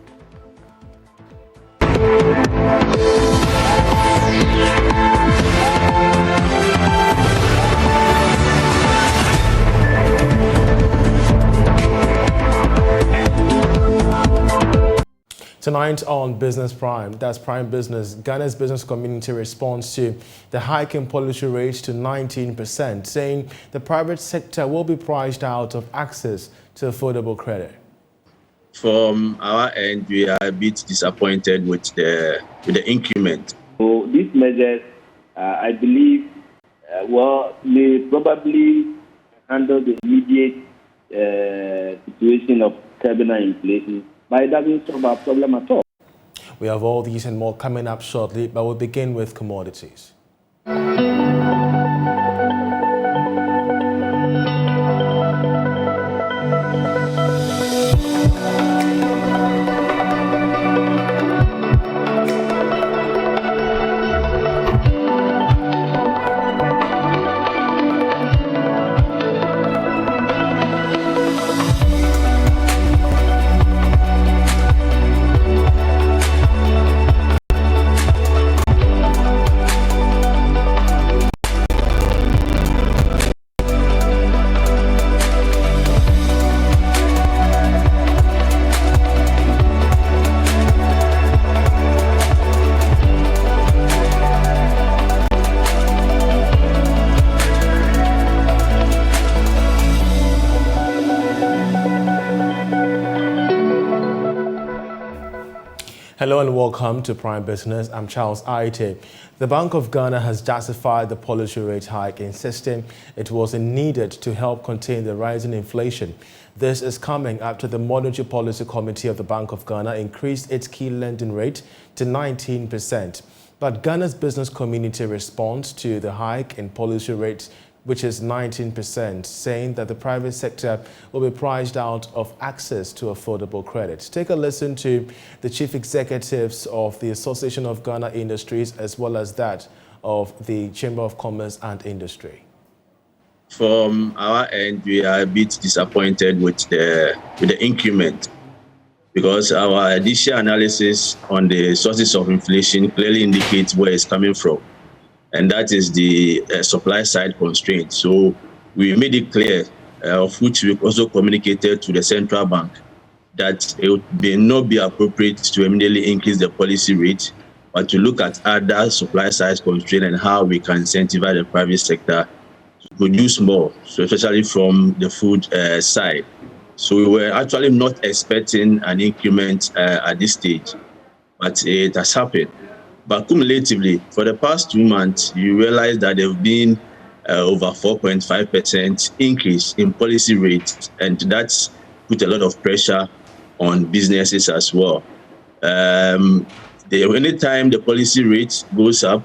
Tonight on Business Prime, that's Prime Business, Ghana's business community responds to the hike in policy rates to 19%, saying the private sector will be priced out of access to affordable credit. From our end, we are a bit disappointed with the increment. So these measures, I believe, may probably handle the immediate situation of turbulent inflation, but it doesn't solve our problem at all. We have all these and more coming up shortly, but we'll begin with commodities. Hello and welcome to Prime Business. I'm Charles Aite. The Bank of Ghana has justified the policy rate hike, insisting it was needed to help contain the rising inflation. This is coming after the Monetary Policy Committee of the Bank of Ghana increased its key lending rate to 19%. But Ghana's business community responds to the hike in policy rates, which is 19%, saying that the private sector will be priced out of access to affordable credit. Take a listen to the chief executives of the Association of Ghana Industries as well as that of the Chamber of Commerce and Industry. From our end, we are a bit disappointed with the increment, because our initial analysis on the sources of inflation clearly indicates where it's coming from, and that is the supply side constraint. So we made it clear, of which we also communicated to the central bank, that it may not be appropriate to immediately increase the policy rate, but to look at other supply side constraints and how we can incentivize the private sector to produce more, so especially from the food side. So we were actually not expecting an increment at this stage, but it has happened. But cumulatively, for the past 2 months, you realize that there have been over 4.5% increase in policy rates, and that's put a lot of pressure on businesses as well. Anytime the policy rate goes up,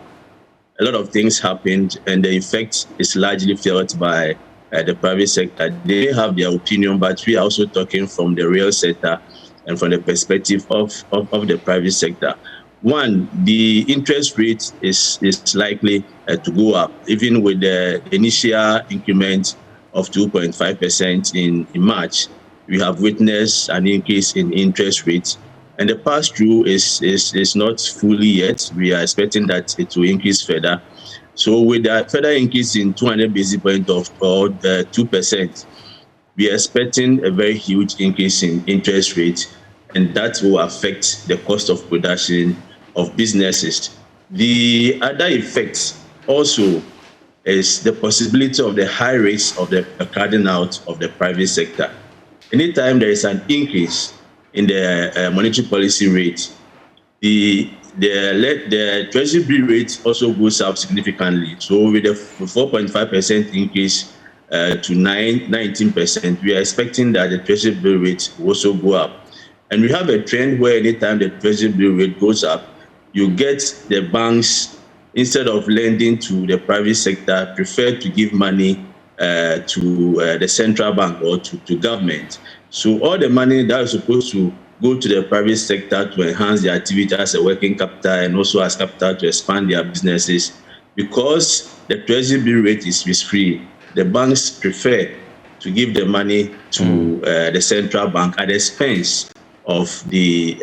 a lot of things happened, and the effect is largely felt by the private sector. They have their opinion, but we are also talking from the real sector and from the perspective of the private sector. One, the interest rate is likely to go up, even with the initial increment of 2.5% in March. We have witnessed an increase in interest rates, and the pass-through is not fully yet. We are expecting that it will increase further. So with a further increase in 200 basis points of 2%, we are expecting a very huge increase in interest rates, and that will affect the cost of production of businesses. The other effect also is the possibility of the high rates of the crowding out of the private sector. Anytime there is an increase in the monetary policy rate, the treasury bill rate also goes up significantly. So with a 4.5% increase to 19%, we are expecting that the treasury bill rate will also go up. And we have a trend where anytime the treasury bill rate goes up, you get the banks, instead of lending to the private sector, prefer to give money to the central bank or to government. So all the money that is supposed to go to the private sector to enhance their activity as a working capital and also as capital to expand their businesses, because the treasury bill rate is risk-free, the banks prefer to give the money to the central bank at the expense of the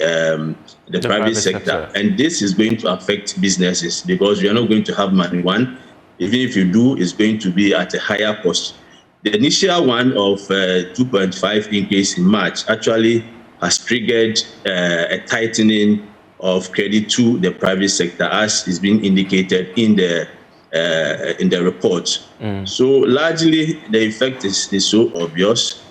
private sector. And this is going to affect businesses because we are not going to have money. One, even if you do, it's going to be at a higher cost. The initial one of 2.5 increase in March actually has triggered a tightening of credit to the private sector, as is being indicated in the report. So largely, the effect is so obvious,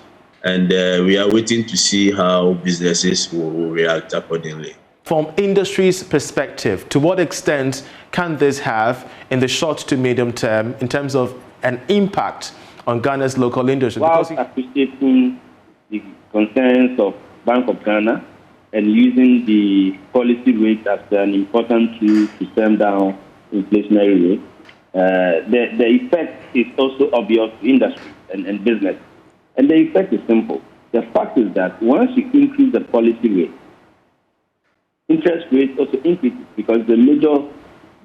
and we are waiting to see how businesses will react accordingly. From industry's perspective, to what extent can this have in the short to medium term in terms of an impact on Ghana's local industry? Whilst appreciating the concerns of Bank of Ghana and using the policy rate as an important tool to stem down inflationary rate, the effect is also obvious to industry and business. And the effect is simple. The fact is that once you increase the policy rate, interest rate also increases because the major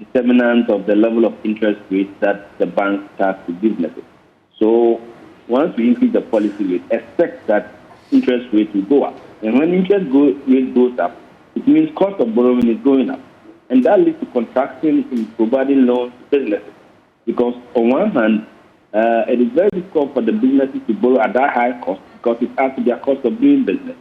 determinant of the level of interest rate that the bank charge to businesses. So once we increase the policy rate, expect that interest rate will go up. And when interest rate goes up, it means cost of borrowing is going up. And that leads to contraction in providing loans to businesses. Because on one hand, it is very difficult for the businesses to borrow at that high cost because it adds to their cost of doing business.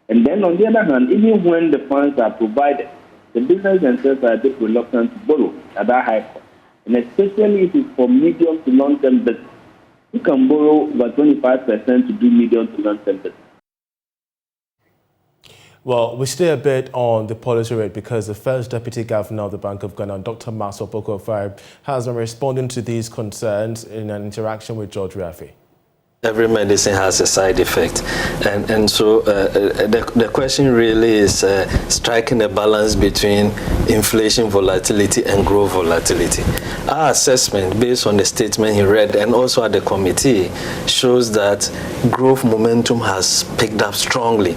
And then on the other hand, even when the funds are provided, the business themselves are a bit reluctant to borrow at that high cost. And especially if it's for medium to long-term business. You can borrow over 25% to do medium to long-term business. Well, we stay a bit on the policy rate because the first Deputy Governor of the Bank of Ghana, Dr. Maso Pokofari, has been responding to these concerns in an interaction with George Rafi. Every medicine has a side effect, and so the question really is striking a balance between inflation volatility and growth volatility. Our assessment, based on the statement he read and also at the committee, shows that growth momentum has picked up strongly.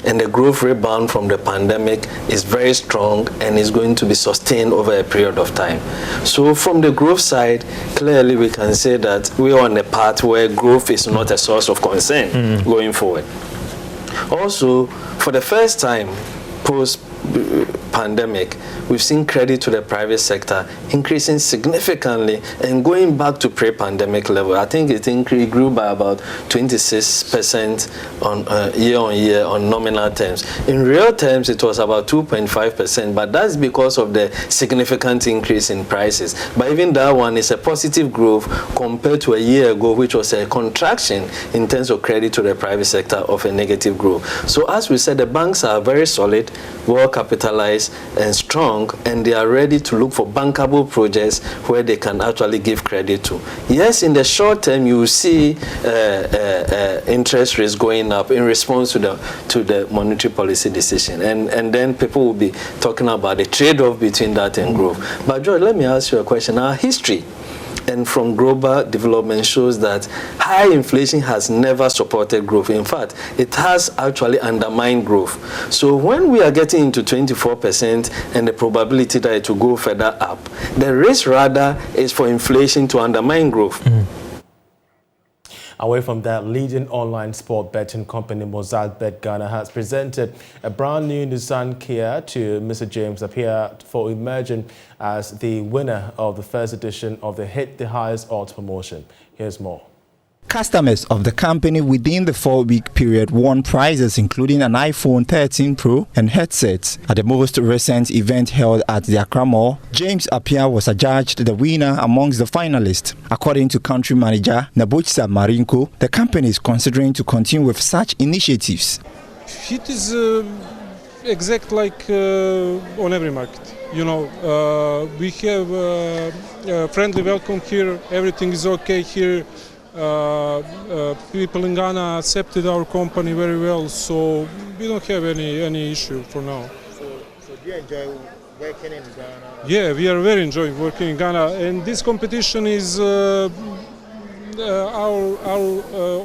And the growth rebound from the pandemic is very strong and is going to be sustained over a period of time. So from the growth side, clearly we can say that we are on a path where growth is not a source of concern going forward. Also, for the first time post-pandemic, we've seen credit to the private sector increasing significantly and going back to pre-pandemic level. I think it grew by about 26% on year-on-year on nominal terms. In real terms, it was about 2.5%, but that's because of the significant increase in prices. But even that one is a positive growth compared to a year ago, which was a contraction in terms of credit to the private sector of a negative growth. So as we said, the banks are very solid, well capitalized, wise and strong, and they are ready to look for bankable projects where they can actually give credit to. Yes, in the short term, you will see interest rates going up in response to the monetary policy decision, and then people will be talking about the trade-off between that and growth. But George, let me ask you a question. Our history and from global development shows that high inflation has never supported growth. In fact, it has actually undermined growth. So when we are getting into 24% and the probability that it will go further up, the risk rather is for inflation to undermine growth. Away from that, leading online sport betting company Mozart Ghana has presented a brand new Nissan Kia to Mr. James Appiah for emerging as the winner of the first edition of the Hit the Highest Odds promotion. Here's more. Customers of the company within the 4-week period won prizes including an iPhone 13 Pro and headsets. At the most recent event held at the Accra Mall, James Appiah was adjudged the winner amongst the finalists. According to country manager Nabochsa Marinko, the company is considering to continue with such initiatives. It is exact like on every market. You know, we have a friendly welcome here, everything is okay here. People in Ghana accepted our company very well, so we don't have any issue for now. So do you enjoy working in Ghana? Yeah, we are very enjoying working in Ghana, and this competition is our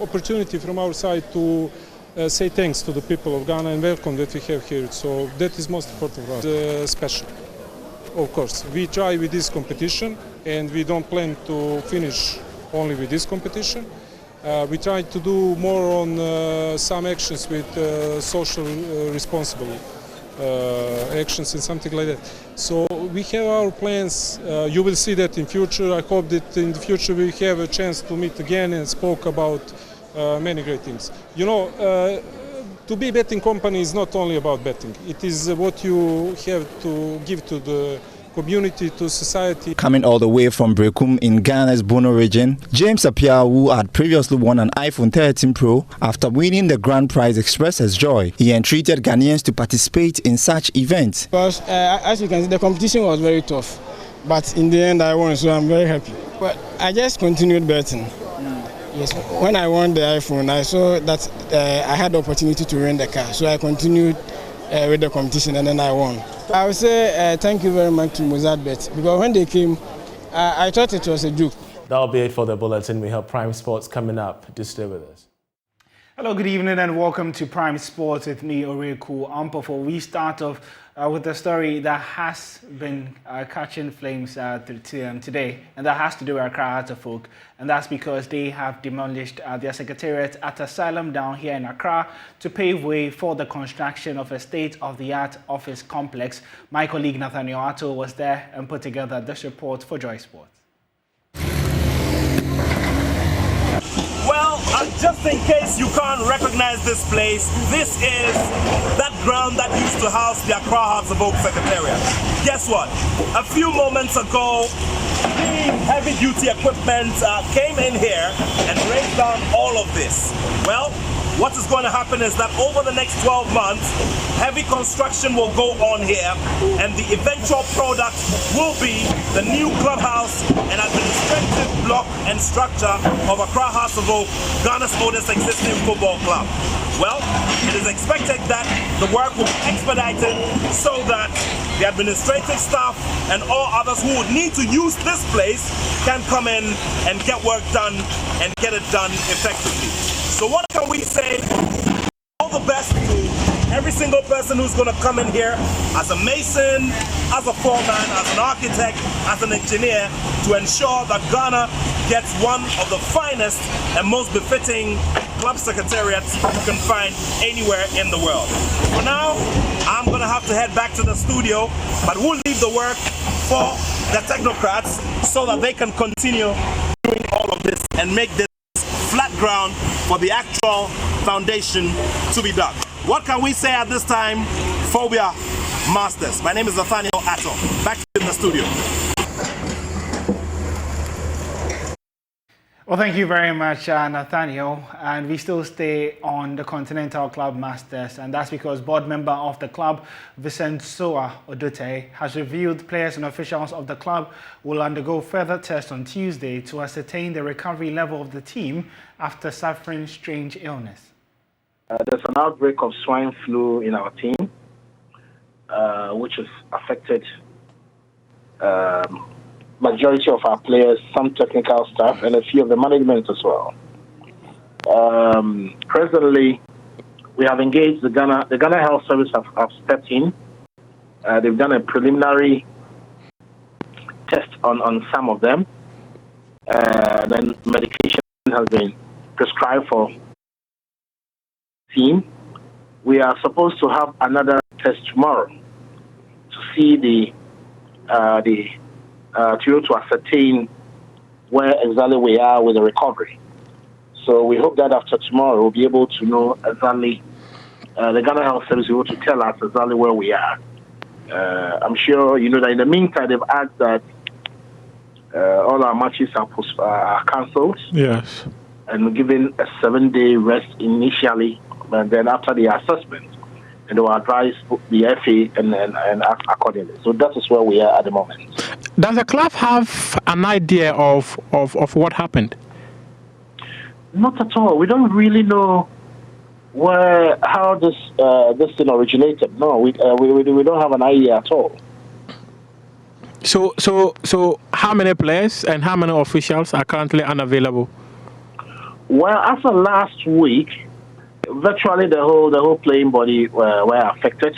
opportunity from our side to say thanks to the people of Ghana and welcome that we have here. So that is most important for us. Special, of course. We try with this competition, and we don't plan to finish only with this competition. We try to do more on some actions with social responsible actions and something like that. So we have our plans. You will see that in future. I hope that in the future we have a chance to meet again and spoke about many great things. You know, to be a betting company is not only about betting. It is what you have to give to the community, to society. Coming all the way from Brekum in Ghana's Bono region, James Appiah, who had previously won an iPhone 13 Pro, after winning the grand prize, expressed his joy. He entreated Ghanaians to participate in such events. Because as you can see, the competition was very tough, but in the end I won, so I'm very happy. But I just continued betting. Yes, when I won the iPhone, I saw that I had the opportunity to rent the car, so I continued with the competition, and then I won. I would say thank you very much to Mozart Bet, because when they came, I thought it was a joke. That'll be it for the bulletin. We have Prime Sports coming up. Just stay with us. Hello, good evening, and welcome to Prime Sports with me, Oreku Ampofo. We start off with a story that has been catching flames today, and that has to do with Accra Folk, and that's because they have demolished their secretariat at Asylum down here in Accra to pave way for the construction of a state-of-the-art office complex. My colleague Nathaniel Atto was there and put together this report for Joy Sports. Well, just in case you can't recognize this place, this is that ground that used to house the Accra Hearts of Oak Secretariat. Guess what? A few moments ago, the heavy-duty equipment came in here and raised down all of this. Well, what is going to happen is that over the next 12 months, heavy construction will go on here, and the eventual product will be the new clubhouse and administrative block and structure of Accra Hearts of Oak, Ghana's oldest existing football club. Well, it is expected that the work will be expedited so that the administrative staff and all others who would need to use this place can come in and get work done and get it done effectively. So what can we say? All the best to every single person who's going to come in here as a mason, as a foreman, as an architect, as an engineer, to ensure that Ghana gets one of the finest and most befitting club secretariats you can find anywhere in the world. For now, I'm going to have to head back to the studio, but we'll leave the work for the technocrats so that they can continue doing all of this and make this flat ground for the actual foundation to be dug. What can we say at this time? Phobia Masters. My name is Nathaniel Atto. Back to the studio. Well, thank you very much, Nathaniel. And we still stay on the Continental Club Masters, and that's because board member of the club, Vincent Soa Odote, has revealed players and officials of the club will undergo further tests on Tuesday to ascertain the recovery level of the team after suffering strange illness. There's an outbreak of swine flu in our team, which has affected majority of our players, some technical staff, and a few of the management as well. Presently, we have engaged the Ghana Health Service have stepped in. They've done a preliminary test on some of them. Then medication has been prescribed for team. We are supposed to have another test tomorrow to see to ascertain where exactly we are with the recovery. So we hope that after tomorrow we'll be able to know exactly, the Ghana Health Service will be able to tell us exactly where we are. I'm sure you know that in the meantime they've asked that all our matches are cancelled. Yes. And given a 7-day rest initially, and then after the assessment, and they will advise the FA and act accordingly. So that is where we are at the moment. Does the club have an idea of what happened? Not at all. We don't really know how this thing originated. No, we don't have an idea at all. So how many players and how many officials are currently unavailable? Well, after last week, virtually the whole playing body were affected.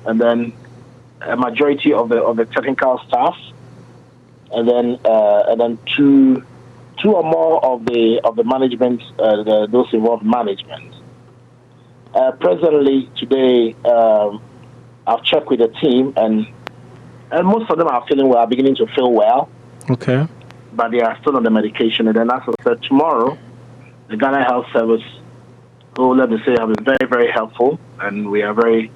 And then a majority of the technical staff, and then two or more of the management, those involved management. Presently today, I've checked with the team, and most of them are beginning to feel well. Okay. But they are still on the medication. And then, as I said, tomorrow, the Ghana Health Service, who, let me say, have been very, very helpful, and we are very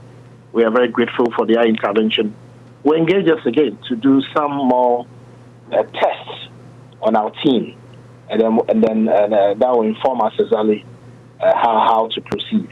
grateful for their intervention. We engage us again to do some more tests on our team, and then that will inform us exactly how to proceed.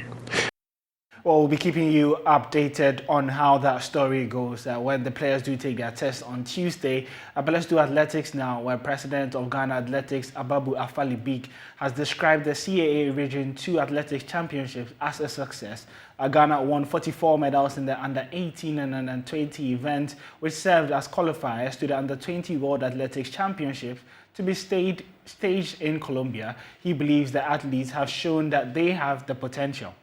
Well, we'll be keeping you updated on how that story goes when the players do take their test on Tuesday. But let's do athletics now, where President of Ghana Athletics, Ababu Afali-Bik, has described the CAA Region 2 Athletics Championships as a success. Ghana won 44 medals in the Under-18 and Under-20 event, which served as qualifiers to the Under-20 World Athletics Championships to be staged in Colombia. He believes the athletes have shown that they have the potential.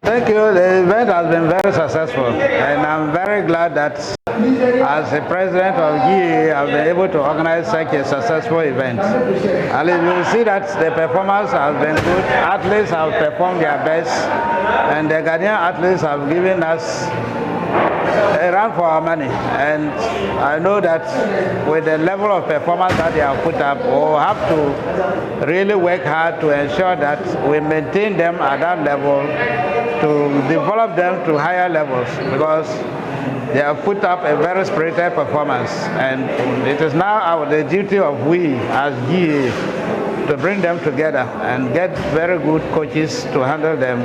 Thank you. The event has been very successful, and I'm very glad that as the president of GA, I've been able to organize such a successful event. And you will see that the performance has been good. Athletes have performed their best, and the Ghanaian athletes have given us a run for our money. And I know that with the level of performance that they have put up, we'll have to really work hard to ensure that we maintain them at that level, to develop them to higher levels, because they have put up a very spirited performance, and it is now the duty of we as GA to bring them together and get very good coaches to handle them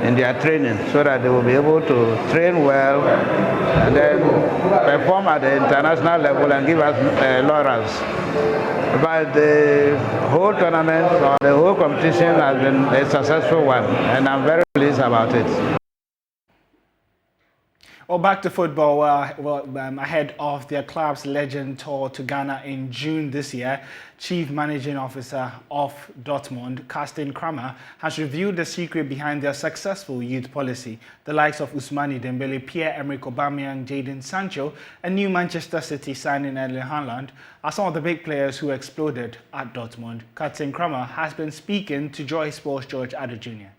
in their training, so that they will be able to train well and then perform at the international level and give us laurels. But the whole tournament or the whole competition has been a successful one, and I'm very pleased about it. Well, back to football. Ahead of their club's Legend Tour to Ghana in June this year, Chief Managing Officer of Dortmund, Carsten Kramer, has revealed the secret behind their successful youth policy. The likes of Ousmane Dembele, Pierre-Emerick Aubameyang, Jadon Sancho, and new Manchester City signing Erling Haaland are some of the big players who exploded at Dortmund. Carsten Kramer has been speaking to Joy Sports' George Addo Jr.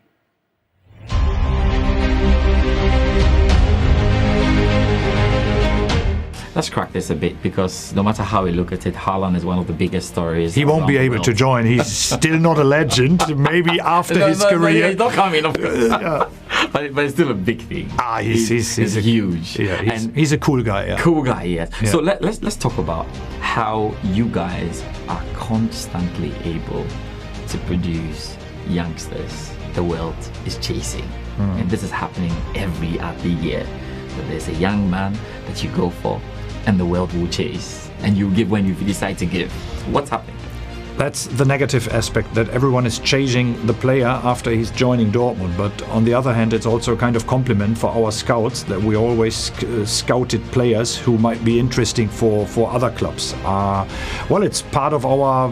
Let's crack this a bit, because no matter how we look at it, Haaland is one of the biggest stories. He won't be able to join. He's still not a legend. Maybe after his career. He's not coming. but it's still a big thing. He's huge. Yeah, he's a cool guy. Yeah. Cool guy, yes. Yeah. So let's talk about how you guys are constantly able to produce youngsters the world is chasing. And this is happening every other year. That there's a young man that you go for and the world will chase. And you give when you decide to give. What's happening? That's the negative aspect, that everyone is chasing the player after he's joining Dortmund. But on the other hand, it's also a kind of compliment for our scouts that we always scouted players who might be interesting for other clubs. Well, it's part of our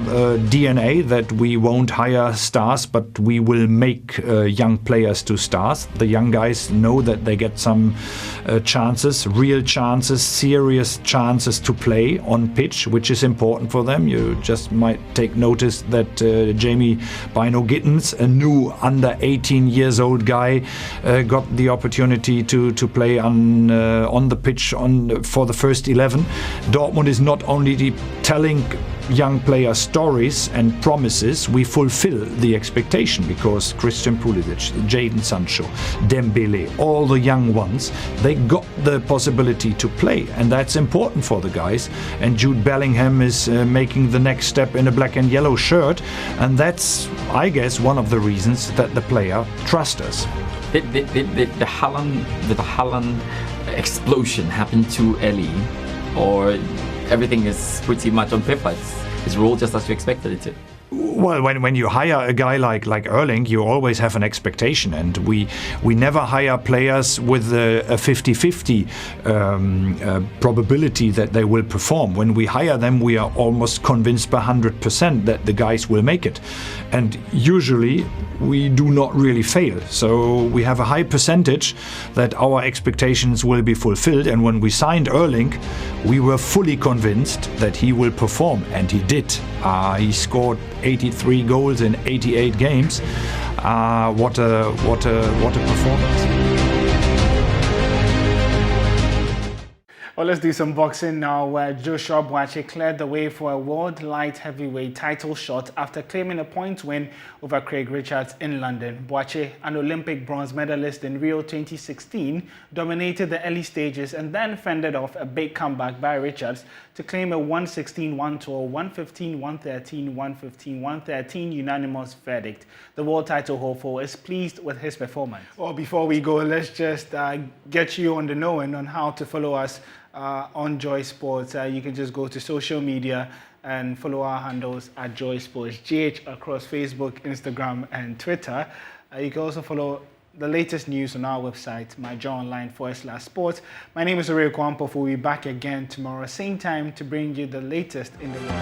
DNA that we won't hire stars, but we will make young players to stars. The young guys know that they get some chances, real chances, serious chances to play on pitch, which is important for them. You just might take notice that Jamie Bino-Gittens, a new under 18 years old guy, got the opportunity to play on the pitch for the first 11. Dortmund is not only telling young player stories and promises, we fulfill the expectation, because Christian Pulisic, Jadon Sancho, Dembele, all the young ones, they got the possibility to play, and that's important for the guys. And Jude Bellingham is making the next step in a black and yellow shirt, and that's, I guess, one of the reasons that the player trusts us. Did the Haaland explosion happen too early, or everything is pretty much on paper? It's rolled just as you expected it to? Well, when you hire a guy like Erling, you always have an expectation, and we never hire players with a 50-50 probability that they will perform. When we hire them, we are almost convinced by 100% that the guys will make it, and usually we do not really fail. So we have a high percentage that our expectations will be fulfilled, and when we signed Erling, we were fully convinced that he will perform, and he did. He scored 83 goals in 88 games. What a performance. Well, let's do some boxing now, where Joshua Boache cleared the way for a world light heavyweight title shot after claiming a point win over Craig Richards in London. Boache, an Olympic bronze medalist in Rio 2016, dominated the early stages and then fended off a big comeback by Richards to claim a 116-112, 115-113, 115-113 unanimous verdict. The world title hopeful is pleased with his performance. Well, before we go, let's just get you on the knowing on how to follow us on Joy Sports. You can just go to social media and follow our handles at Joy Sports, GH, across Facebook, Instagram, and Twitter. You can also follow the latest news on our website, myjoyonline.com/sports. My name is Oreo Kwampo. We'll be back again tomorrow, same time, to bring you the latest in the world.